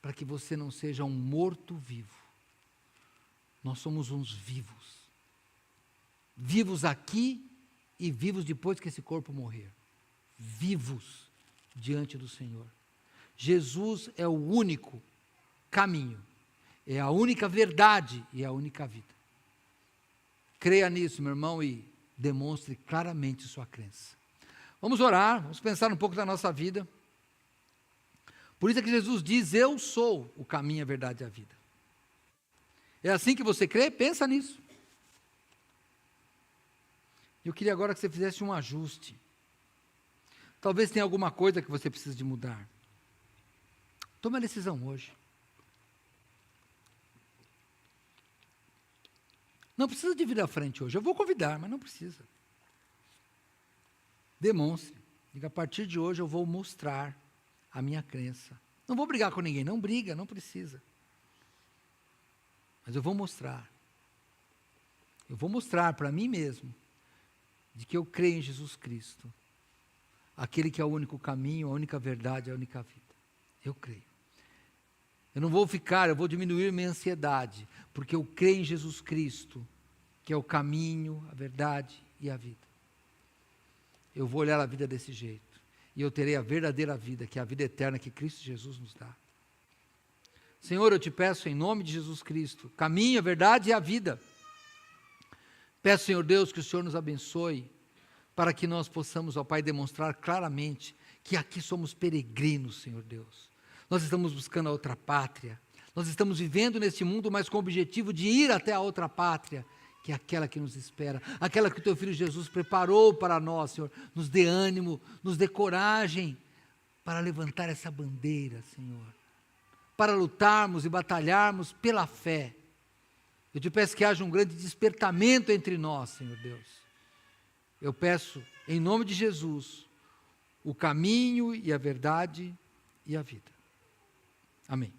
para que você não seja um morto-vivo. Nós somos uns vivos. Vivos aqui e vivos depois que esse corpo morrer. Vivos diante do Senhor. Jesus é o único caminho, é a única verdade e a única vida. Creia nisso, meu irmão, e demonstre claramente sua crença. Vamos orar, vamos pensar um pouco da nossa vida. Por isso é que Jesus diz: eu sou o caminho, a verdade e a vida. É assim que você crê? Pensa nisso. Eu queria agora que você fizesse um ajuste. Talvez tenha alguma coisa que você precise de mudar. Tome a decisão hoje. Não precisa de vir à frente hoje. Eu vou convidar, mas não precisa. Demonstre. Diga: a partir de hoje eu vou mostrar a minha crença. Não vou brigar com ninguém. Não briga, não precisa. Mas eu vou mostrar. Eu vou mostrar para mim mesmo de que eu creio em Jesus Cristo, aquele que é o único caminho, a única verdade, a única vida. Eu creio. Eu não vou ficar, eu vou diminuir minha ansiedade, porque eu creio em Jesus Cristo, que é o caminho, a verdade e a vida. Eu vou olhar a vida desse jeito, e eu terei a verdadeira vida, que é a vida eterna que Cristo Jesus nos dá. Senhor, eu te peço em nome de Jesus Cristo, caminho, a verdade e a vida. Peço, Senhor Deus, que o Senhor nos abençoe, para que nós possamos, ó Pai, demonstrar claramente que aqui somos peregrinos, Senhor Deus. Nós estamos buscando a outra pátria, nós estamos vivendo neste mundo, mas com o objetivo de ir até a outra pátria, que é aquela que nos espera, aquela que o Teu Filho Jesus preparou para nós, Senhor. Nos dê ânimo, nos dê coragem, para levantar essa bandeira, Senhor, para lutarmos e batalharmos pela fé. Eu te peço que haja um grande despertamento entre nós, Senhor Deus. Eu peço, em nome de Jesus, o caminho e a verdade e a vida. Amém.